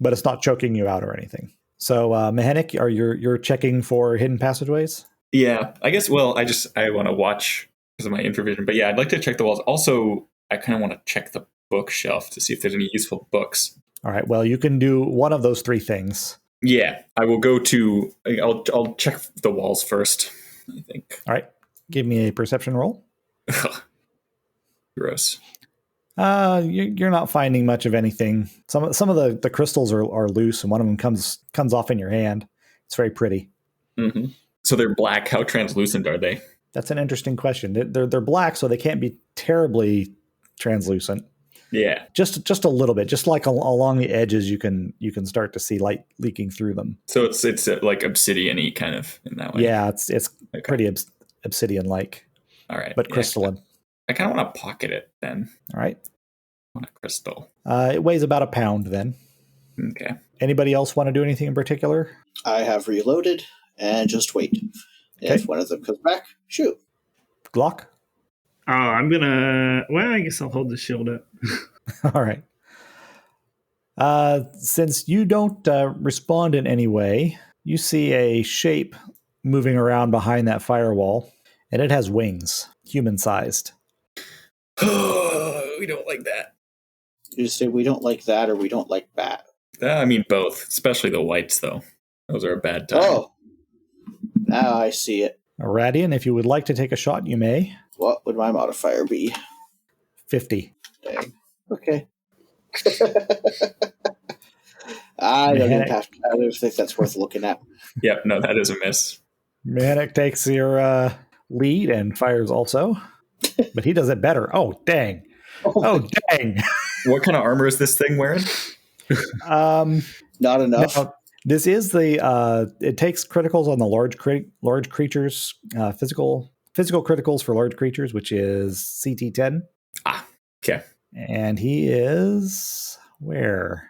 But it's not choking you out or anything. So, Mhenuk, you're checking for hidden passageways? Yeah, I guess, well, I want to watch because of my infravision. But yeah, I'd like to check the walls. Also, I kind of want to check the bookshelf to see if there's any useful books. All right, well, you can do one of those three things. Yeah, I will go to... I'll check the walls first, I think. All right, give me a perception roll. Gross. You're not finding much of anything. Some of the crystals are loose, and one of them comes off in your hand. It's very pretty. Mm-hmm. So they're black. How translucent are they? That's an interesting question. They're black, so they can't be terribly translucent. Yeah, just a little bit. Just like along the edges, you can start to see light leaking through them. So it's like obsidian-y kind of in that way. Yeah, it's okay. Pretty obsidian-like. All right, but crystalline. I kind of want to pocket it then. All right. I want a crystal. It weighs about a pound then. Okay. Anybody else want to do anything in particular? I have reloaded and just wait. Okay. If one of them comes back, shoot. Glock? Oh, I guess I'll hold the shield up. All right. Since you don't respond in any way, you see a shape moving around behind that firewall, and it has wings, human-sized. We don't like that. You say we don't like that or we don't like bat? I mean both, especially the whites, though. Those are a bad time. Oh, now I see it. Aradion, if you would like to take a shot, you may. What would my modifier be? 50. Dang. Okay. I don't think that's worth looking at. Yep, no, that is a miss. Mhenuk takes your lead and fires also, but he does it better. Oh, dang. Oh, dang. What kind of armor is this thing wearing? Not enough. Now, this is the it takes criticals on the large creatures, physical criticals for large creatures, which is CT 10. Okay. And he is where?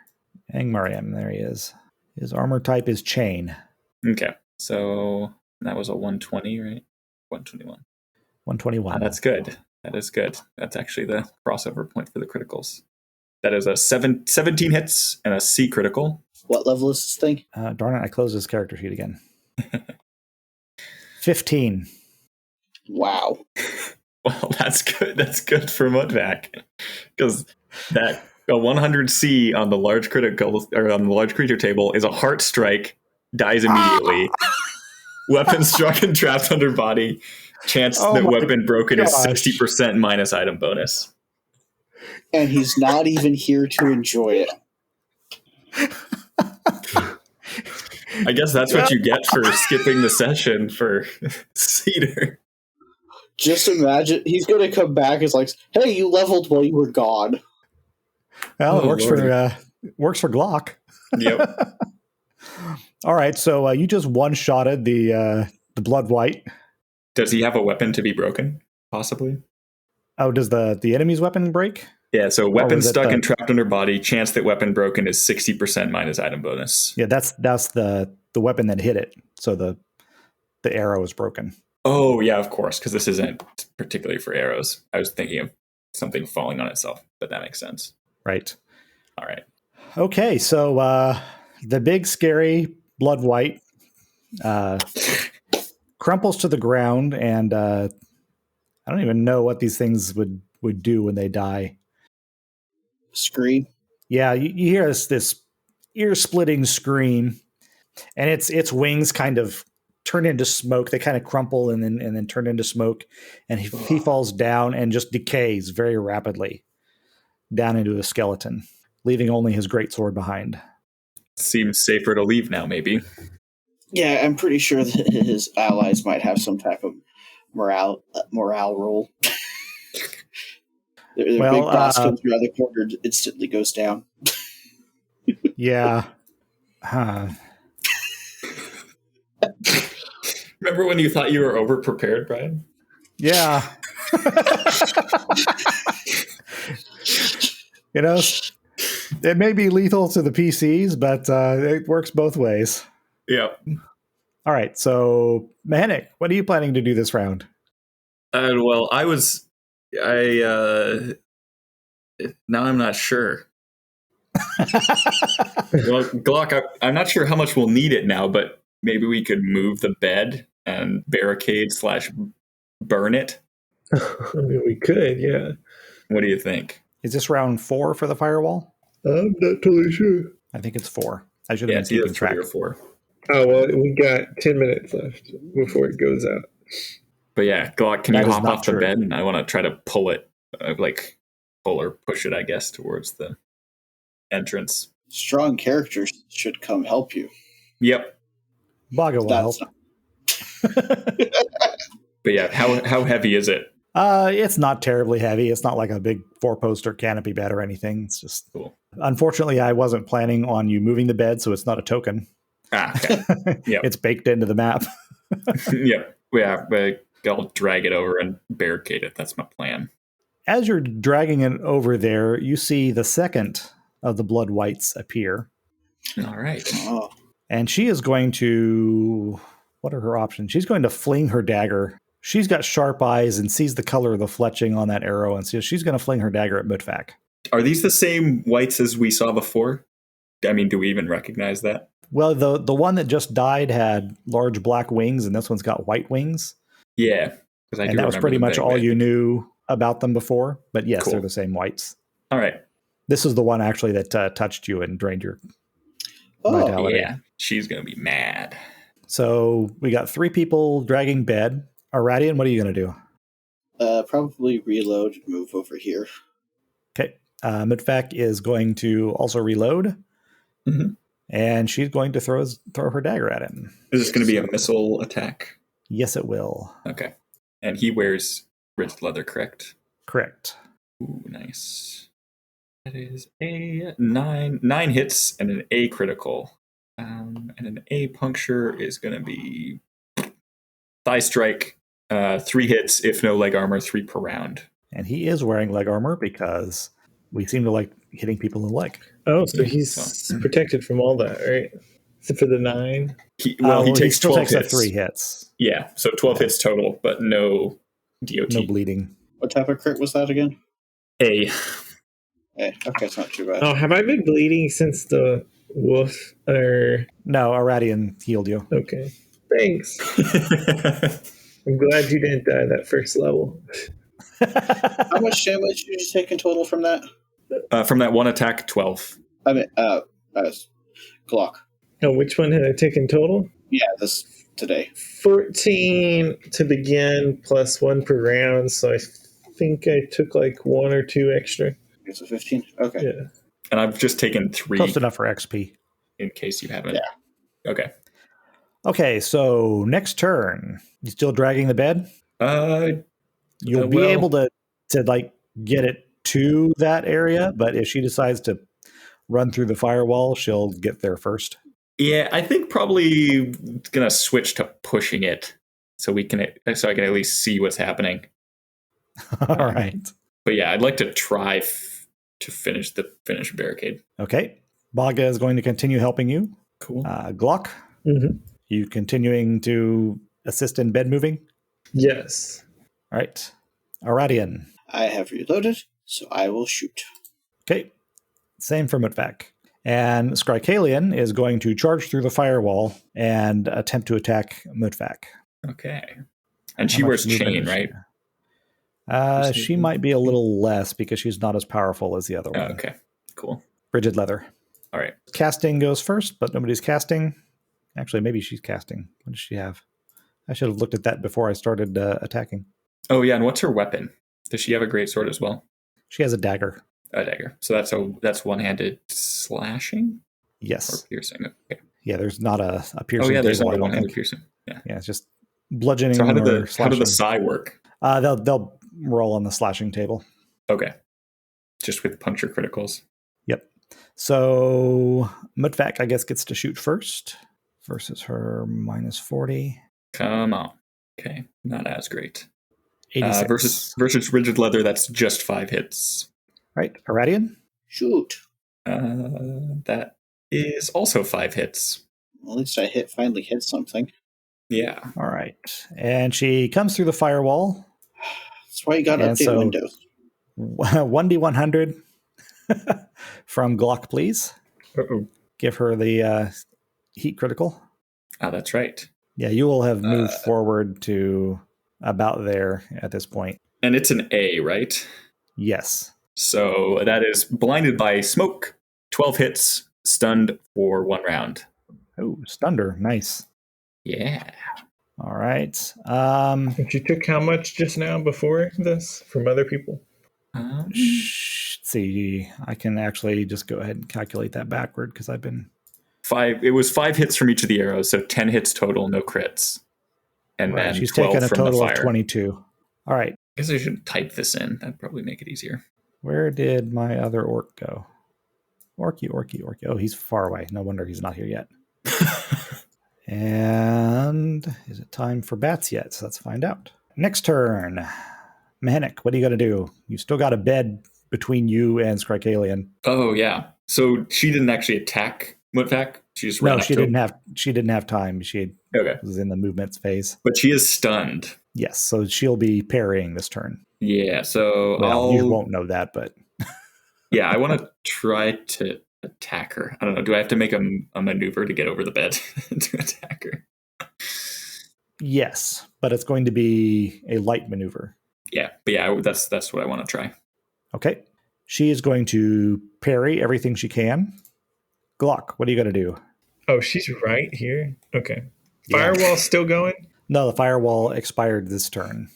Angmariam, there he is. His armor type is chain. Okay. So that was a 120, right? 121. 121. That's good. That is good. That's actually the crossover point for the criticals. That is a 17 hits and a C critical. What level is this thing? Darn it, I closed his character sheet again. 15. Wow. Well, that's good. That's good for Mudvac. Because that a 100C on the large critical or on the large creature table is a heart strike, dies immediately. Weapon struck and trapped under body. Chance that weapon broken is 60% minus item bonus. And he's not even here to enjoy it. I guess that's what you get for skipping the session for Cedar. Just imagine he's going to come back. It's like, hey, you leveled while you were gone. Well, it works for Glock. Yep. All right, so you just one-shotted the blood white. Does he have a weapon to be broken? Possibly. Oh, does the enemy's weapon break? Yeah, so weapon stuck and trapped under body. Chance that weapon broken is 60% minus item bonus. Yeah, that's the weapon that hit it. So the arrow is broken. Oh, yeah, of course, because this isn't particularly for arrows. I was thinking of something falling on itself, but that makes sense. Right. All right. Okay, so the big, scary blood white crumples to the ground, and I don't even know what these things would do when they die. Scream. Yeah, you hear this ear-splitting scream, and its wings kind of turn into smoke. They kind of crumple and then turn into smoke, and he falls down and just decays very rapidly down into a skeleton, leaving only his greatsword behind. Seems safer to leave now, maybe. Yeah, I'm pretty sure that his allies might have some type of morale roll. Their big boss comes around the corner and instantly goes down. Yeah. Huh. Remember when you thought you were over-prepared, Bryan? Yeah. You know, it may be lethal to the PCs, but it works both ways. Yeah. All right, so Mhenuk, what are you planning to do this round? Well, now I'm not sure. Well, Glock, I'm not sure how much we'll need it now, but maybe we could move the bed and barricade / burn it. I mean, we could, yeah. What do you think? Is this round 4 for the firewall? I'm not totally sure. I think it's 4. I should have been keeping track. 3 or 4. Oh, well, we got 10 minutes left before it goes out. But yeah, Glock, can you hop off true. the bed? And I want to try to pull it, pull or push it, I guess, towards the entrance. Strong characters should come help you. Yep. Baga will help. But yeah, how heavy is it? It's not terribly heavy. It's not like a big 4-poster canopy bed or anything. It's just cool. Unfortunately, I wasn't planning on you moving the bed, so it's not a token. Okay. Yep. It's baked into the map. Yep. Yeah, but I'll drag it over and barricade it. That's my plan. As you're dragging it over there, you see the second of the blood whites appear. All right. Oh. And she is going to... What are her options? She's going to fling her dagger. She's got sharp eyes and sees the color of the fletching on that arrow, and so she's going to fling her dagger at Mudvac. Are these the same whites as we saw before? I mean, do we even recognize that? Well, the one that just died had large black wings, and this one's got white wings. Yeah. And that was pretty much all you knew about them before. But yes, cool. They're the same whites. All right. This is the one actually that touched you and drained your vitality. Yeah. She's going to be mad. So we got 3 people dragging bed. Aradion, what are you going to do? Probably reload and move over here. Okay. Mudvac is going to also reload. Mm-hmm. And she's going to throw her dagger at him. Is this going to be a missile attack? Yes, it will. Okay. And he wears wrist leather, correct? Correct. Ooh, nice. That is a 9 hits and an A critical. And an A puncture is going to be thigh strike, 3 hits, if no leg armor, 3 per round. And he is wearing leg armor because we seem to like hitting people in the leg. Oh, so Yeah, he's protected from all that, right? Except for the 9. He He takes still 12 takes hits. 3 hits. Yeah, so 12 hits total, but no DOT. No bleeding. What type of crit was that again? A. Okay, it's not too bad. Oh, have I been bleeding since the wolf? Or No, Aradion healed you. okay, thanks. I'm glad you didn't die that first level. How much damage did you take in total from that? From that one attack, 12. I mean, Glock. Oh, which one had I taken total? Yeah, this today. 14 to begin, plus 1 per round. So I think I took like 1 or 2 extra. It's a 15. Okay. Yeah. And I've just taken 3 Close enough for XP. in case you haven't. Yeah. Okay. Okay, so next turn. You still dragging the bed? You'll be well- able to like get it to that area, but if she decides to run through the firewall, she'll get there first. Yeah, I think probably gonna switch to pushing it so I can at least see what's happening. All right. But yeah, I'd like to try to finish barricade. Okay. Baga is going to continue helping you. Cool. Glock, Mm-hmm. you continuing to assist in bed moving? Yes. All right. Aradion. I have reloaded, so I will shoot. Okay. Same for Mutvak. And Skrykalian is going to charge through the firewall and attempt to attack Mutvak. Okay. And she How much wears movement chain, is she? right? She might be a little less because she's not as powerful as the other Oh, one. okay. Cool. Rigid leather. All right. Casting goes first, but nobody's casting. Actually, maybe she's casting. What does she have? I should have looked at that before I started attacking. Oh yeah, and what's her weapon? Does she have a great sword as well? She has a dagger. A dagger. So that's one-handed slashing or Yes. piercing. Okay. Yeah, there's not a piercing. Oh yeah, there's table, not I a don't one-handed think. piercing. Yeah. Yeah, it's just bludgeoning So how did or the slashing. psi work? They'll roll on the slashing table. Okay. Just with puncture criticals. Yep. So Mutvak, I guess, gets to shoot first versus her minus 40. Come on. Okay. Not as great. 86. Versus rigid leather, that's just 5 hits. Right. Aradion? Shoot. That is also 5 hits. Well, at least I finally hit something. Yeah. All right. And she comes through the firewall. That's why you got to And update so- Windows. 1d100 from Glock, please. Uh-oh. Give her the heat critical. Oh, that's right. Yeah, you will have moved forward to about there at this point. And it's an A, right? Yes. So that is blinded by smoke, 12 hits, stunned for 1 round. Oh, stunder. Nice. Yeah. All right. And you took how much just now before this from other people? Let's see. I can actually just go ahead and calculate that backward because I've been... 5. It was 5 hits from each of the arrows, so 10 hits total, no crits. And Right, then she's 12 taken a from the total of fire. 22. All right. I guess I should type this in. That'd probably make it easier. Where did my other orc go? Orky. Oh, he's far away. No wonder he's not here yet. And is it time for bats yet? So let's find out. Next turn. Mhenuk, what are you going to do? You've still got a bed between you and Skrykalian. Oh yeah. So she didn't actually attack Mutvak. She just ran No, up she to him. didn't have time. She Okay. was in the movements phase. But she is stunned. Yes, so she'll be parrying this turn. Yeah. So Well, you won't know that, but yeah, I want to try to attack her. I don't know. Do I have to make a maneuver to get over the bed to attack her? yes, but it's going to be a light maneuver. Yeah, but yeah, that's what I want to try. Okay. She is going to parry everything she can. Glock, what are you going to do? Oh, she's right here. Okay. Yeah. Firewall still going? No, the firewall expired this turn.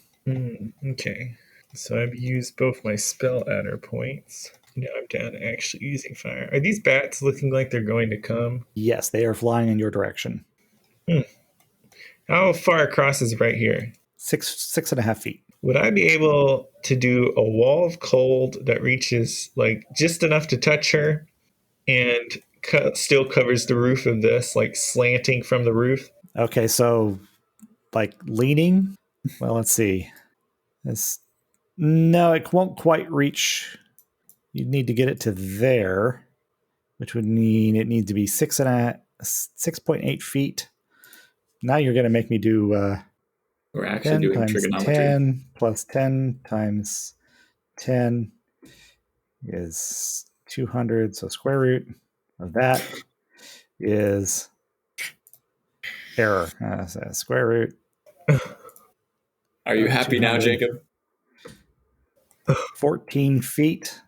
Okay. So I've used both my spell adder points. Now I'm down to actually using fire. Are these bats looking like they're going to come? Yes, they are flying in your direction. How far across is right here? 6.5 feet. Would I be able to do a wall of cold that reaches like just enough to touch her and still covers the roof of this, like slanting from the roof? Okay, so like leaning. Well, let's see. No, it won't quite reach. You'd need to get it to there, which would mean it needs to be 6.8 feet. Now you're going to make me do We're actually 10 doing times trigonometry. 10 plus 10 times 10 is 200. So square root of that is error. So square root. Are you happy now, 200. Jacob? 14 feet.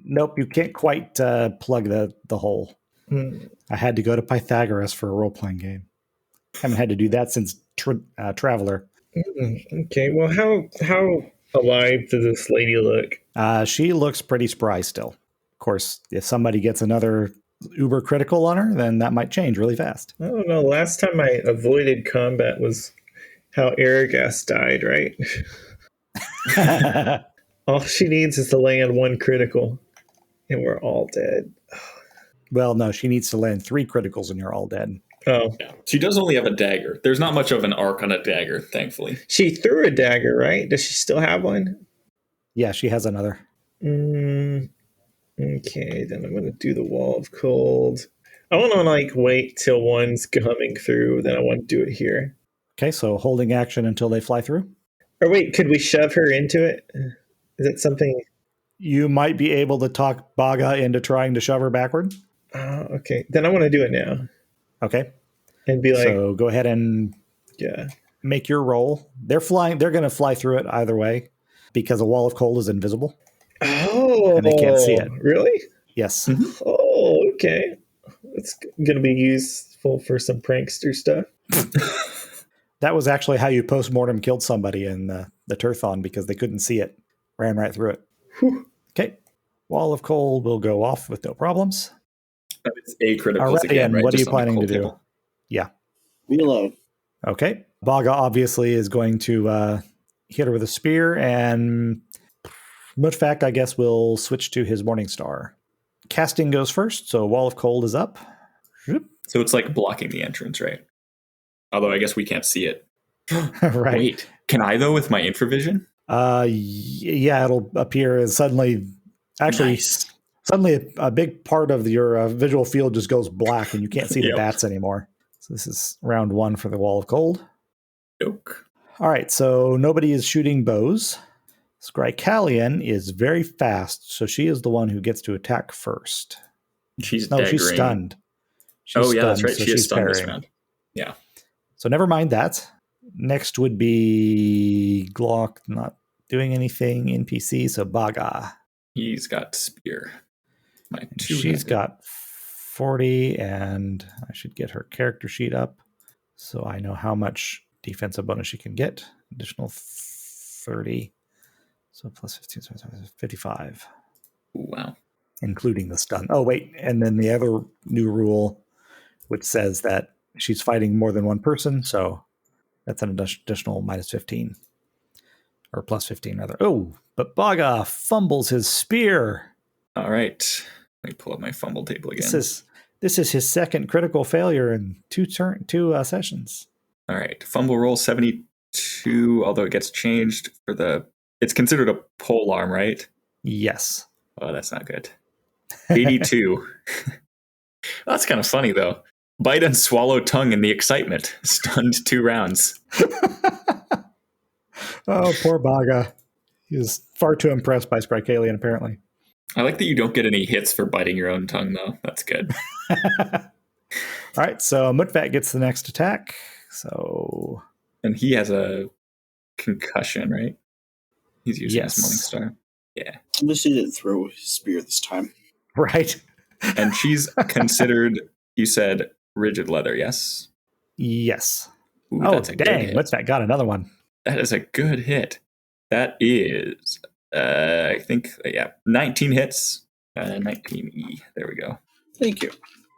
Nope, you can't quite plug the hole. I had to go to Pythagoras for a role-playing game. Haven't had to do that since Traveler. Okay, well, how alive does this lady look? She looks pretty spry still. Of course, if somebody gets another uber critical on her, then that might change really fast. I don't know. Last time I avoided combat was how Aragast died, right? All she needs is to land one critical, and we're all dead. Well, no, she needs to land 3 criticals and you're all dead. Oh. Yeah. She does only have a dagger. There's not much of an arc on a dagger, thankfully. She threw a dagger, right? Does she still have one? Yeah, she has another. Okay, then I'm going to do the wall of cold. I want to wait till one's coming through, then I want to do it here. Okay, so holding action until they fly through. Or wait, could we shove her into it? Is it something? You might be able to talk Baga into trying to shove her backward. Okay, then I want to do it now. Okay. And be like, so go ahead and make your roll. They're flying. They're going to fly through it either way because a wall of cold is invisible. Oh, and they can't see it. Really? Yes. Mm-hmm. Oh, okay. It's going to be useful for some prankster stuff. That was actually how you post-mortem killed somebody in the Turthon because they couldn't see it. Ran right through it. Whew. Okay. Wall of cold will go off with no problems. It's a criticals Aradion, again, right? what are you Just on the planning to cold do? table. Yeah. Reload. Okay. Baga obviously is going to hit her with a spear, and Mutfak, I guess, will switch to his Morning Star. Casting goes first, so Wall of Cold is up. So it's like blocking the entrance, right? Although I guess we can't see it. Right. Wait, can I though with my infravision? Yeah, it'll appear as suddenly. Actually, Nice. Suddenly a big part of your visual field just goes black, and you can't see the Yep. bats anymore. So this is round 1 for the Wall of Cold. Joke. All right, so nobody is shooting bows. Ethacali is very fast, so she is the one who gets to attack first. She's No, daggering. she's stunned. That's right. So she is she's stunned this parrying. round. Yeah. So never mind that. Next would be Glock not doing anything. NPC, so Baga. He's got spear. She's got 40, and I should get her character sheet up so I know how much defensive bonus she can get. Additional 30. So plus 15, 55. Wow. Including the stun. Oh, wait. And then the other new rule, which says that she's fighting more than one person. So that's an additional minus 15. Or plus 15, rather. Oh, but Baga fumbles his spear. All right. Let me pull up my fumble table again. This is his second critical failure in two sessions. All right. Fumble roll 72, although it gets changed for the... It's considered a pole arm, right? Yes. Oh, that's not good. 82. That's kind of funny, though. Bite and swallow tongue in the excitement. Stunned 2 rounds. Oh, poor Baga. He was far too impressed by Ethacali, apparently. I like that you don't get any hits for biting your own tongue, though. That's good. All right, so Mutfak gets the next attack. So, and he has a concussion, right? He's using Yes. his Morning Star. Yeah. At least he didn't throw his spear this time. right. And she's considered, you said, rigid leather, yes? Yes. Ooh, Oh, that's a good dang. hit. Mutfak got another one. That is a good hit. That is, I think, 19 hits. 19E. There we go. Thank you.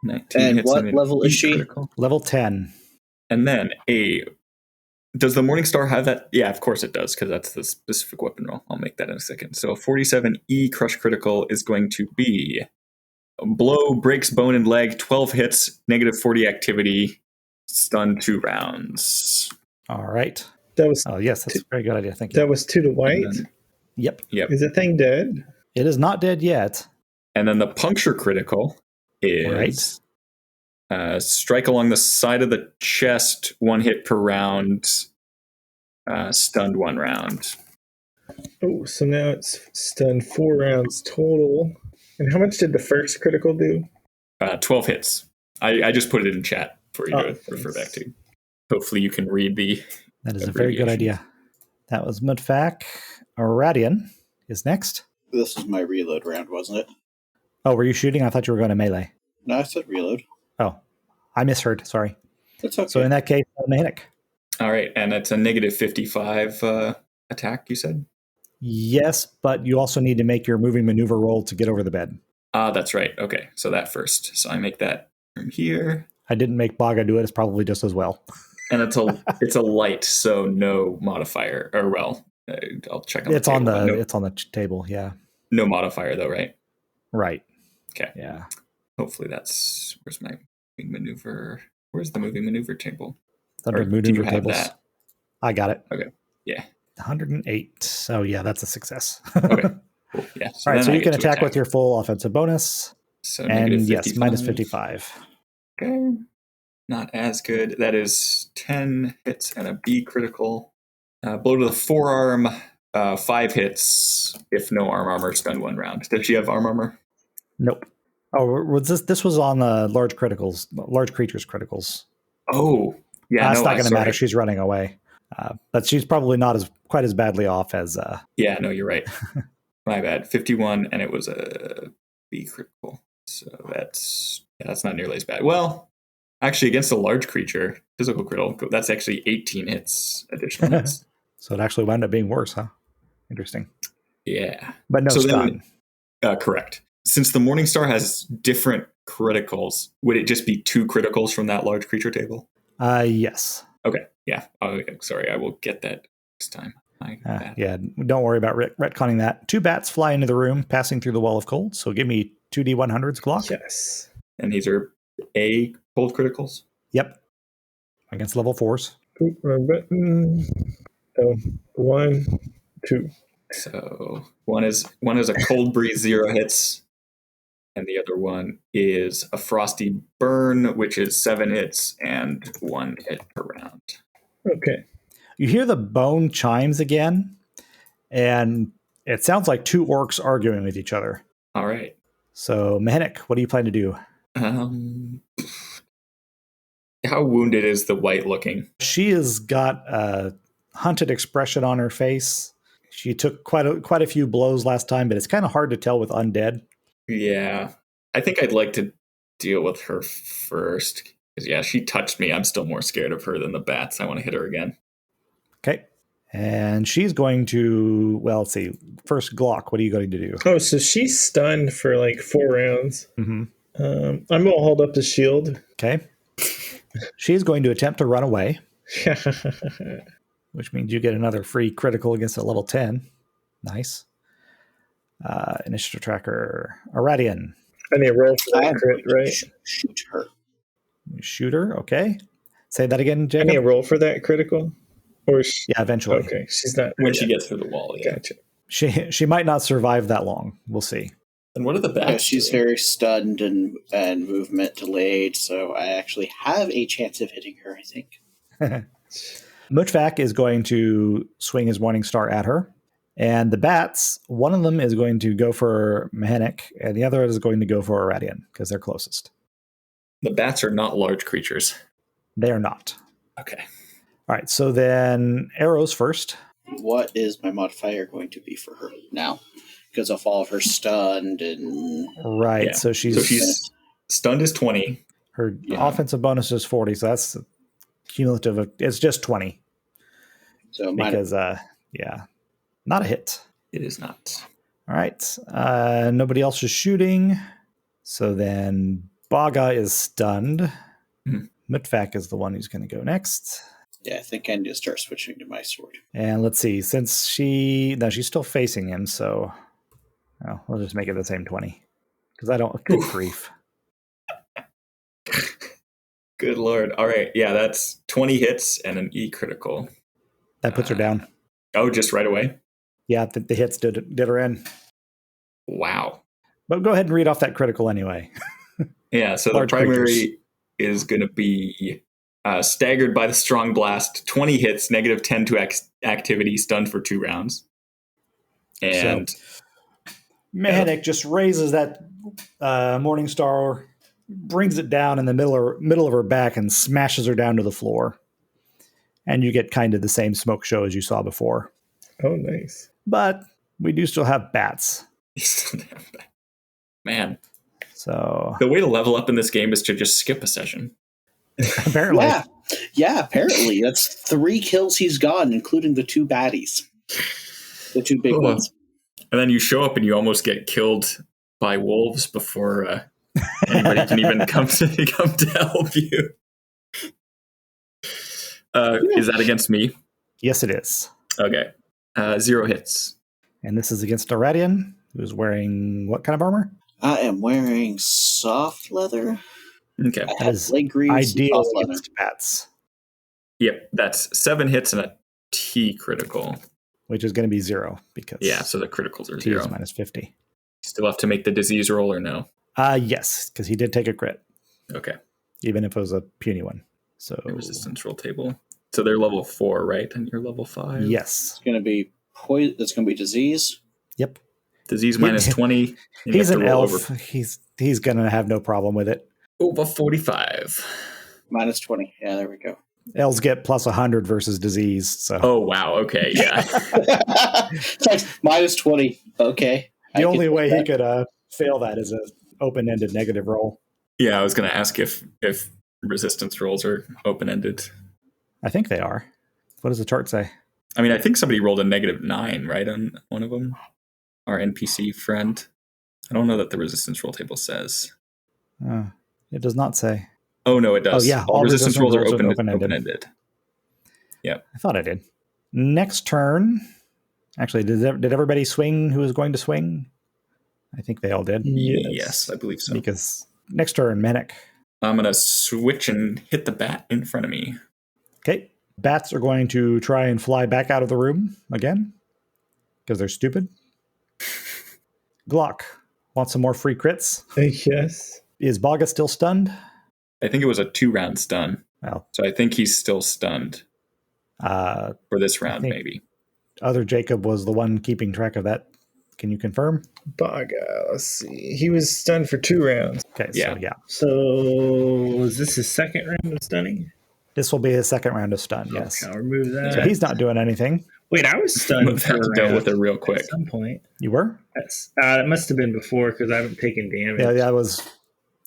19 And hits. what an level is she? critical. Level 10. And then a Does the Morningstar have that? Yeah, of course it does, because that's the specific weapon roll. I'll make that in a second. So 47E crush critical is going to be a blow, breaks bone and leg, 12 hits, negative 40 activity, stun 2 rounds. All right. That was yes, that's a very good idea. Thank you. that was 2 to white. Then, Yep. Is the thing dead? It is not dead yet. And then the puncture critical is strike along the side of the chest, 1 hit per round, stunned 1 round. Oh, so now it's stunned 4 rounds total. And how much did the first critical do? 12 hits. I just put it in chat for you to refer back to. Hopefully you can read the That is a very good idea. That was Mudfak. Aradion is next. This was my reload round, wasn't it? Oh, were you shooting? I thought you were going to melee. No, I said reload. Oh, I misheard. Sorry. That's okay. So in that case, Mhenuk. All right, and it's a negative 55 attack, you said? Yes, but you also need to make your moving maneuver roll to get over the bed. Ah, that's right. Okay, so that first. So I make that from here. I didn't make Baga do it. It's probably just as well. And it's a light, so no modifier. Or well, I'll check on the It's table, on the no, it's on the table. Yeah. no modifier though, right? Right. Okay. Yeah. Hopefully that's where's my moving maneuver? Where's the moving maneuver table? Under Or do maneuver you have tables. that? I got it. Okay. Yeah. 108. So yeah, that's a success. Okay. Cool. Yeah. All right, then so I you get can to attack with your full offensive bonus. So And negative yes, 55. minus 55. Okay. Not as good. That is 10 hits and a B critical. Blow to the forearm, 5 hits. If no armor, stun 1 round. Does she have armor? Nope. Oh, was this was on the large criticals, large creatures criticals. Oh, yeah. That's no, not going to sorry. matter. She's running away. But she's probably not quite as badly off as. Yeah, no, you're right. My bad. 51, and it was a B critical. So that's not nearly as bad. Well, actually, against a large creature, physical critical, that's actually 18 hits, additional hits. So it actually wound up being worse, huh? Interesting. Yeah. But no So stun. Then, correct. Since the Morningstar has different criticals, would it just be 2 criticals from that large creature table? Yes. Okay. Yeah. Oh, sorry. I will get that next time. Yeah, don't worry about retconning that. 2 bats fly into the room, passing through the wall of cold. So give me 2d100s, Glock. Yes. And these are A cold criticals? Yep. Against level 4s. Oop, wrong button. Oh, 1, 2. So one is a cold breeze, 0 hits, and the other one is a frosty burn, which is 7 hits and 1 hit per round. Okay. You hear the bone chimes again, and it sounds like 2 orcs arguing with each other. All right. So, Mhenuk, what do you plan to do? How wounded is the white looking? She has got a hunted expression on her face. She took quite a few blows last time, but it's kind of hard to tell with undead. Yeah. I think I'd like to deal with her first. Because, yeah, she touched me. I'm still more scared of her than the bats. I want to hit her again. Okay. And she's going to, well, let's see. First, Glock, what are you going to do? Oh, so she's stunned for like 4 rounds. Mm-hmm. I'm going to hold up the shield. Okay. She's going to attempt to run away, which means you get another free critical against a level 10. Nice. Initiative tracker, Aradion. I need to roll for that crit, right? Shoot her. Shooter, okay. Say that again, I Jacob. need to roll for that critical? Or Yeah, eventually. Okay, she's not. When she gets through the wall, yeah. Gotcha. She might not survive that long. We'll see. And what are the bats? Yeah, she's doing? very stunned and movement delayed, so I actually have a chance of hitting her, I think. Mutfak is going to swing his Morning Star at her. And the bats, one of them is going to go for Mhenuk, and the other is going to go for Aradion, because they're closest. The bats are not large creatures. They are not. Okay. All right, so then arrows first. What is my modifier going to be for her now? Because of all of her stunned and... Right, Yeah. so she's Stunned is 20. her Yeah. offensive bonus is 40, so that's cumulative. It's just 20. So Because, not a hit. It is not. All right. Nobody else is shooting. So then Baga is stunned. Mhm. Mutfak is the one who's going to go next. Yeah, I think I need to start switching to my sword. And let's see, since she's still facing him, so we'll just make it the same 20. Because I don't, good grief. Good lord. All right. Yeah, that's 20 hits and an E critical. That puts her down. Oh, just right away? Yeah, the hits did her in. Wow. But go ahead and read off that critical anyway. Yeah, so the primary is going to be staggered by the strong blast, 20 hits, -10 to activity, stunned for 2 rounds. And Mhenuk just raises that Morning Star, brings it down in the middle of her back and smashes her down to the floor. And you get kind of the same smoke show as you saw before. Oh, nice. But we do still have bats. Man. So the way to level up in this game is to just skip a session. Apparently. Yeah, apparently. That's 3 kills he's gotten, including the 2 baddies. The 2 big ones. And then you show up and you almost get killed by wolves before anybody can even come to help you. Is that against me? Yes, it is. Okay. 0 hits. And this is against Aradion, who's wearing what kind of armor? I am wearing soft leather. Okay. That is ideal against bats. Yep, that's 7 hits and a T critical. Which is going to be 0 because so the criticals are T 0. is minus 50. Still have to make the disease roll or no? Yes, because he did take a crit. Okay. Even if it was a puny one. So the resistance roll table. So they're level 4, right? And you're level 5? Yes. It's going to be poison. It's going to be disease. Yep. Disease minus 20. He's an elf. He's going to have no problem with it. Over 45. Minus 20. Yeah, there we go. Elves get plus 100 versus disease. So. Oh, wow. Okay, yeah. Thanks. Minus 20. Okay. The only way he could fail that is an open-ended negative roll. Yeah, I was going to ask if resistance rolls are open-ended. I think they are. What does the chart say? I mean, I think somebody rolled a -9, right, on one of them? Our NPC friend. I don't know that the resistance roll table says. It does not say. Oh, no, it does. Oh, yeah. All resistance rolls are open-ended. Yeah. I thought I did. Next turn. Actually, did everybody swing who was going to swing? I think they all did. Yes, I believe so. Because next turn, Mhenuk. I'm going to switch and hit the bat in front of me. Okay. Bats are going to try and fly back out of the room again because they're stupid. Glock, want some more free crits? Yes. Is Baga still stunned? I think it was a 2-round stun. Well, so I think he's still stunned for this round, maybe. Other Jacob was the one keeping track of that. Can you confirm? Baga, let's see. He was stunned for 2 rounds. Okay, so yeah. So is this his second round of stunning? This will be his second round of stun, yes. Okay, I'll remove that. So he's not doing anything. Wait, I was stunned for a dealt round with it real quick. at some point. You were? Yes. It must have been before because I haven't taken damage.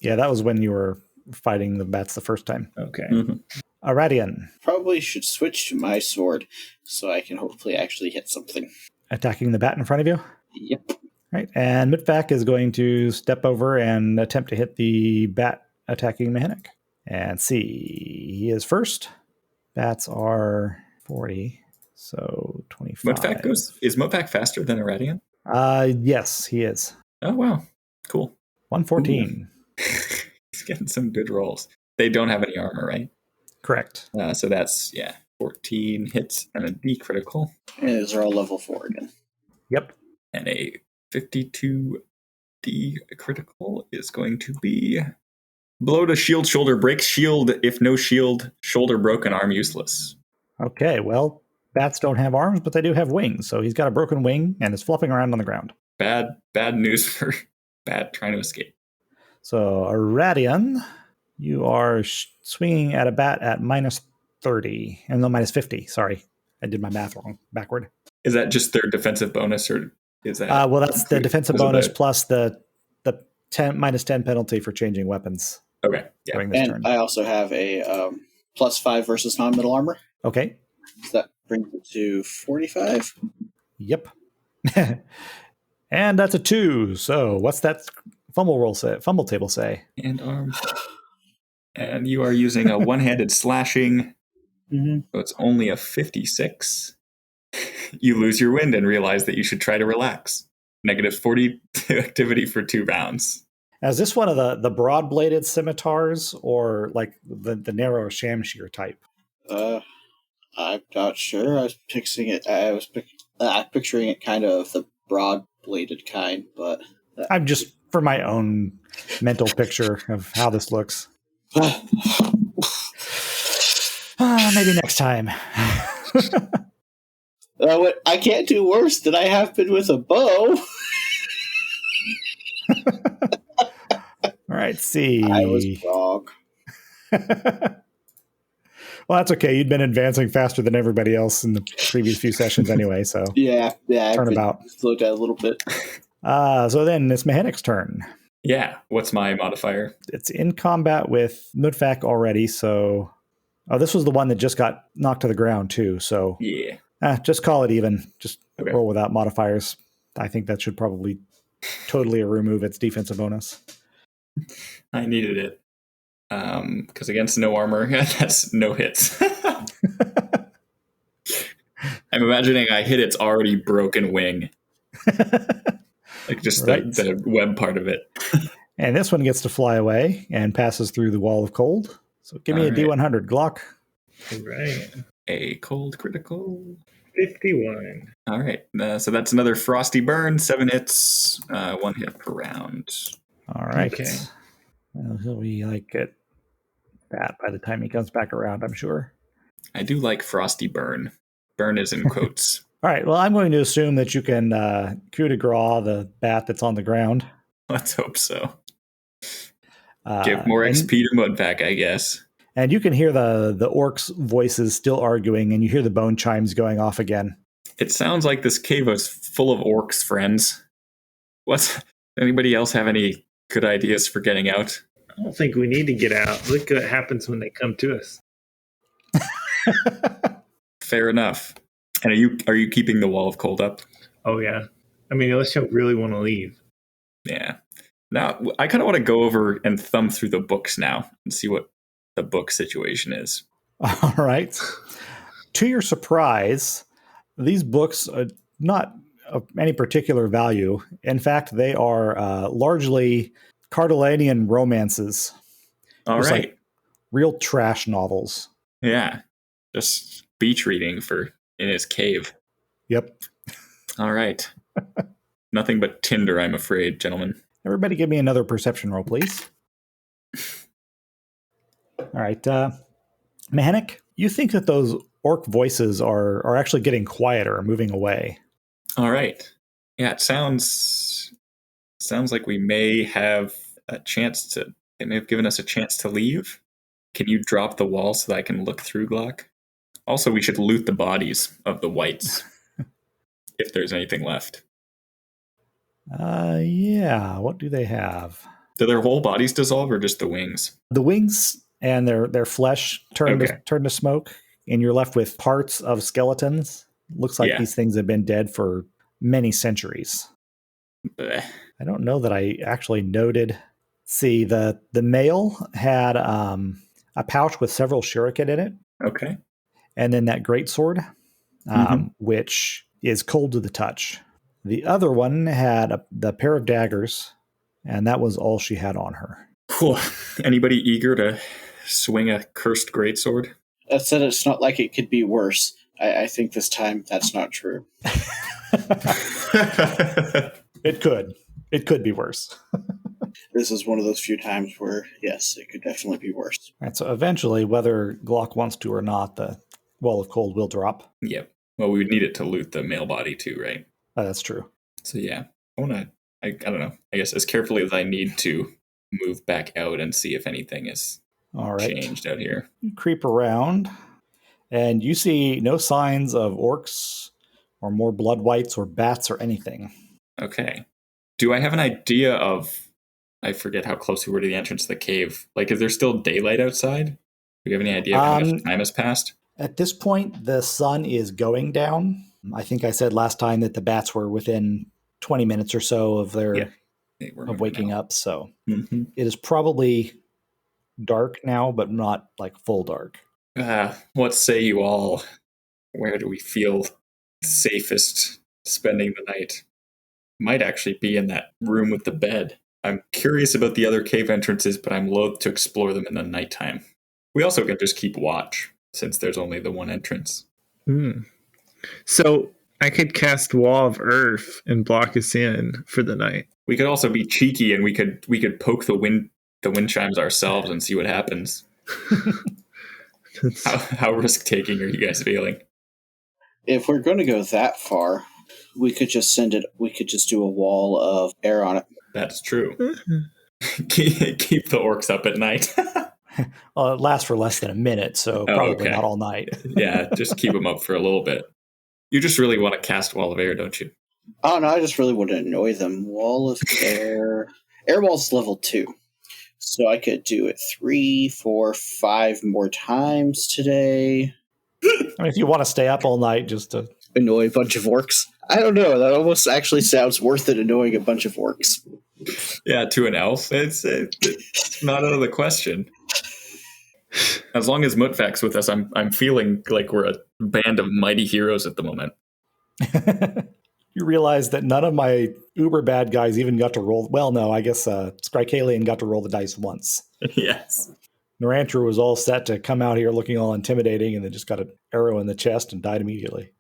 Yeah, that was when you were fighting the bats the first time. Okay. Mm-hmm. Aradion. Probably should switch to my sword so I can hopefully actually hit something. Attacking the bat in front of you? Yep. Right, and Mitvak is going to step over and attempt to hit the bat attacking Mhenuk. And see, he is first. Bats are 40, so 25. Is Mitvak faster than Aradion? Yes, he is. Oh, wow. Cool. 114. He's getting some good rolls. They don't have any armor, right? Correct. So that's, 14 hits and a D critical. And those are all level 4 again. Yep. And a 52 D critical is going to be blow to shield, shoulder, breaks shield. If no shield, shoulder broken, arm useless. Okay, well, bats don't have arms, but they do have wings. So he's got a broken wing and is flopping around on the ground. Bad news for Bat trying to escape. So Aradion, you are swinging at a bat at minus 30. And no, minus 50. Sorry, I did my math wrong. Backward. Is that just their defensive bonus, or is that? Well, that's the defensive bonus plus the minus 10 penalty for changing weapons. Okay. Yeah. During this turn. I also have a plus 5 versus non-metal armor. Okay. So that brings it to 45. Yep. And that's a 2. So what's that fumble table say? And arm. And you are using a one-handed slashing Mm-hmm. So it's only a 56. You lose your wind and realize that you should try to relax. -40 activity for 2 rounds. Is this one of the broad-bladed scimitars or like the narrow shamshir type? I'm not sure. I was picturing it. Picturing it kind of the broad-bladed kind, but I'm just for my own mental picture of how this looks. Maybe next time. I can't do worse than I have been with a bow. All right, see. I was wrong. Well, that's okay. You'd been advancing faster than everybody else in the previous few sessions anyway, so Yeah. turnabout. Slowed down a little bit. So then it's Mhenuk's turn. Yeah. What's my modifier? It's in combat with Mudfak already, so... Oh, this was the one that just got knocked to the ground too, so... Yeah. Just call it even. Just Okay. roll without modifiers. I think that should probably totally remove its defensive bonus. I needed it. Because against no armor, that's no hits. I'm imagining I hit its already broken wing. Like just Right. the web part of it. And this one gets to fly away and passes through the wall of cold. So give me All a right. D100, Glock. All right. A cold critical. 51. All right. So that's another frosty burn. 7 hits, 1 hit per round. All right. Okay. Well, he'll be like at that by the time he comes back around, I'm sure. I do like frosty burn. Burn is in quotes. All right. Well, I'm going to assume that you can coup de grace the bat that's on the ground. Let's hope so. Give more and- XP to Mudpack, I guess. And you can hear the orcs' voices still arguing, and you hear the bone chimes going off again. It sounds like this cave is full of orcs, friends. Anybody else have any good ideas for getting out? I don't think we need to get out. Look what happens when they come to us. Fair enough. And are you keeping the wall of cold up? Oh, yeah. I mean, unless you really want to leave. Yeah. Now, I kind of want to go over and thumb through the books now and see what the book situation is. All right. To your surprise, these books are not of any particular value. In fact, they are largely Cardellanian romances. All Just right. like real trash novels. Yeah. Just beach reading in his cave. Yep. All right. Nothing but Tinder, I'm afraid, gentlemen. Everybody give me another perception roll, please. All right. Mhenuk, you think that those orc voices are actually getting quieter, moving away. All right. Yeah, it sounds like we may have a chance to. They may have given us a chance to leave. Can you drop the wall so that I can look through, Glock? Also, we should loot the bodies of the whites if there's anything left. Yeah. What do they have? Do their whole bodies dissolve or just the wings? The wings and their flesh turn to smoke, and you're left with parts of skeletons. Looks like these things have been dead for many centuries. Blech. I don't know that I actually noted. See, the male had a pouch with several shuriken in it. Okay. And then that greatsword, which is cold to the touch. The other one had the pair of daggers, and that was all she had on her. Cool. Anybody eager to swing a cursed greatsword? That said, it's not like it could be worse. I think this time that's not true. It could. It could be worse. This is one of those few times where, yes, it could definitely be worse. All right, so eventually, whether Glock wants to or not, the wall of cold will drop. Yep. Well, we would need it to loot the male body too, right? That's true. So yeah, I don't know. I guess as carefully as I need to move back out and see if anything is All right. changed out here. You creep around, and you see no signs of orcs or more blood whites or bats or anything. Okay. Do I have an idea of, I forget how close we were to the entrance to the cave. Like, is there still daylight outside? Do you have any idea how much time has passed? At this point, the sun is going down. I think I said last time that the bats were within 20 minutes or so of of waking up. So it is probably dark now, but not like full dark. What say you all? Where do we feel safest spending the night? Might actually be in that room with the bed. I'm curious about the other cave entrances, but I'm loath to explore them in the nighttime. We also can just keep watch, since there's only the one entrance. So I could cast Wall of Earth and block us in for the night. We could also be cheeky, and we could poke the wind chimes ourselves and see what happens. How risk-taking are you guys feeling? If we're going to go that far, we could just do a wall of air on it. That's true. Keep the orcs up at night. Well, it lasts for less than a minute, so probably not all night. Yeah, just keep them up for a little bit. You just really want to cast Wall of Air, don't you? Oh, no, I just really want to annoy them. Wall of Air. Air Wall's level 2. So I could do it 3, 4, 5 more times today. I mean, if you want to stay up all night just to annoy a bunch of orcs. I don't know. That almost actually sounds worth it, annoying a bunch of orcs. Yeah, to an elf, it's not out of the question. As long as Mutvak's with us, I'm feeling like we're a band of mighty heroes at the moment. You realize that none of my uber bad guys even got to roll. Well, no, I guess Skrykalian got to roll the dice once. Yes. Narantru was all set to come out here looking all intimidating, and then just got an arrow in the chest and died immediately.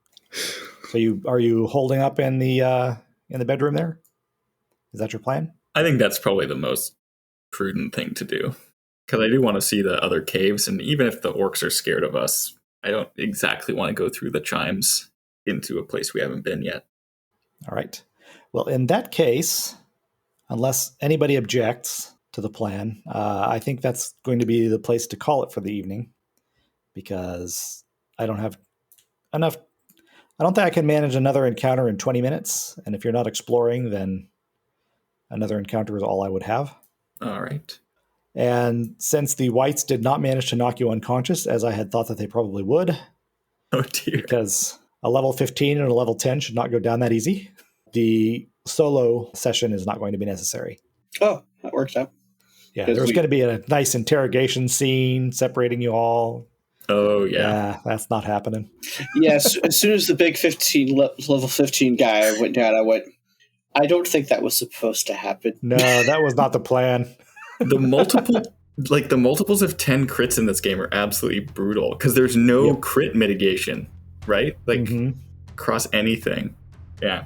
So are you holding up in the bedroom there? Is that your plan? I think that's probably the most prudent thing to do. Because I do want to see the other caves, and even if the orcs are scared of us, I don't exactly want to go through the chimes into a place we haven't been yet. All right. Well, in that case, unless anybody objects to the plan, I think that's going to be the place to call it for the evening, because I don't have enough. I don't think I can manage another encounter in 20 minutes, and if you're not exploring, then another encounter is all I would have. All right. And since the whites did not manage to knock you unconscious, as I had thought that they probably would, oh dear, because a level 15 and a level 10 should not go down that easy, the solo session is not going to be necessary. Oh, that works out. Yeah, there's going to be a nice interrogation scene separating you all. Oh, yeah. Yeah, that's not happening. Yes, as soon as the big level 15 guy went down, I don't think that was supposed to happen. No, that was not the plan. The multiples of 10 crits in this game are absolutely brutal, because there's no crit mitigation, right? Like, across anything. Yeah.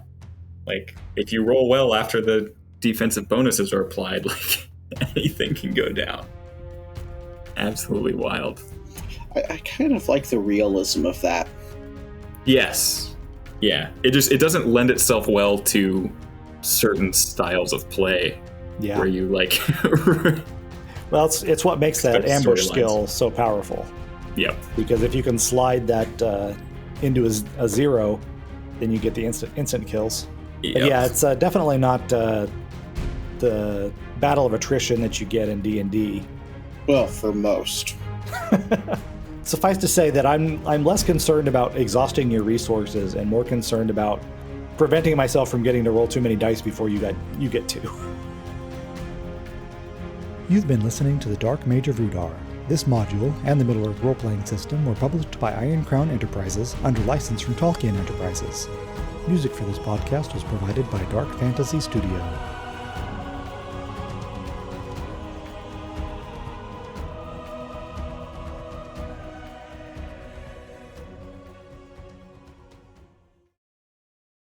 Like, if you roll well after the defensive bonuses are applied, like, anything can go down. Absolutely wild. I kind of like the realism of that. Yes. Yeah. It doesn't lend itself well to certain styles of play. Yeah. Where you like well, it's what makes that ambush skill so powerful. Yep. Because if you can slide that into a 0, then you get the instant kills. Yep. But yeah, it's definitely not the battle of attrition that you get in D&D. Well, for most. Suffice to say that I'm less concerned about exhausting your resources and more concerned about preventing myself from getting to roll too many dice before you get to. You've been listening to The Dark Mage of Rhudaur. This module and the Middle-earth role-playing system were published by Iron Crown Enterprises under license from Tolkien Enterprises. Music for this podcast was provided by Dark Fantasy Studio.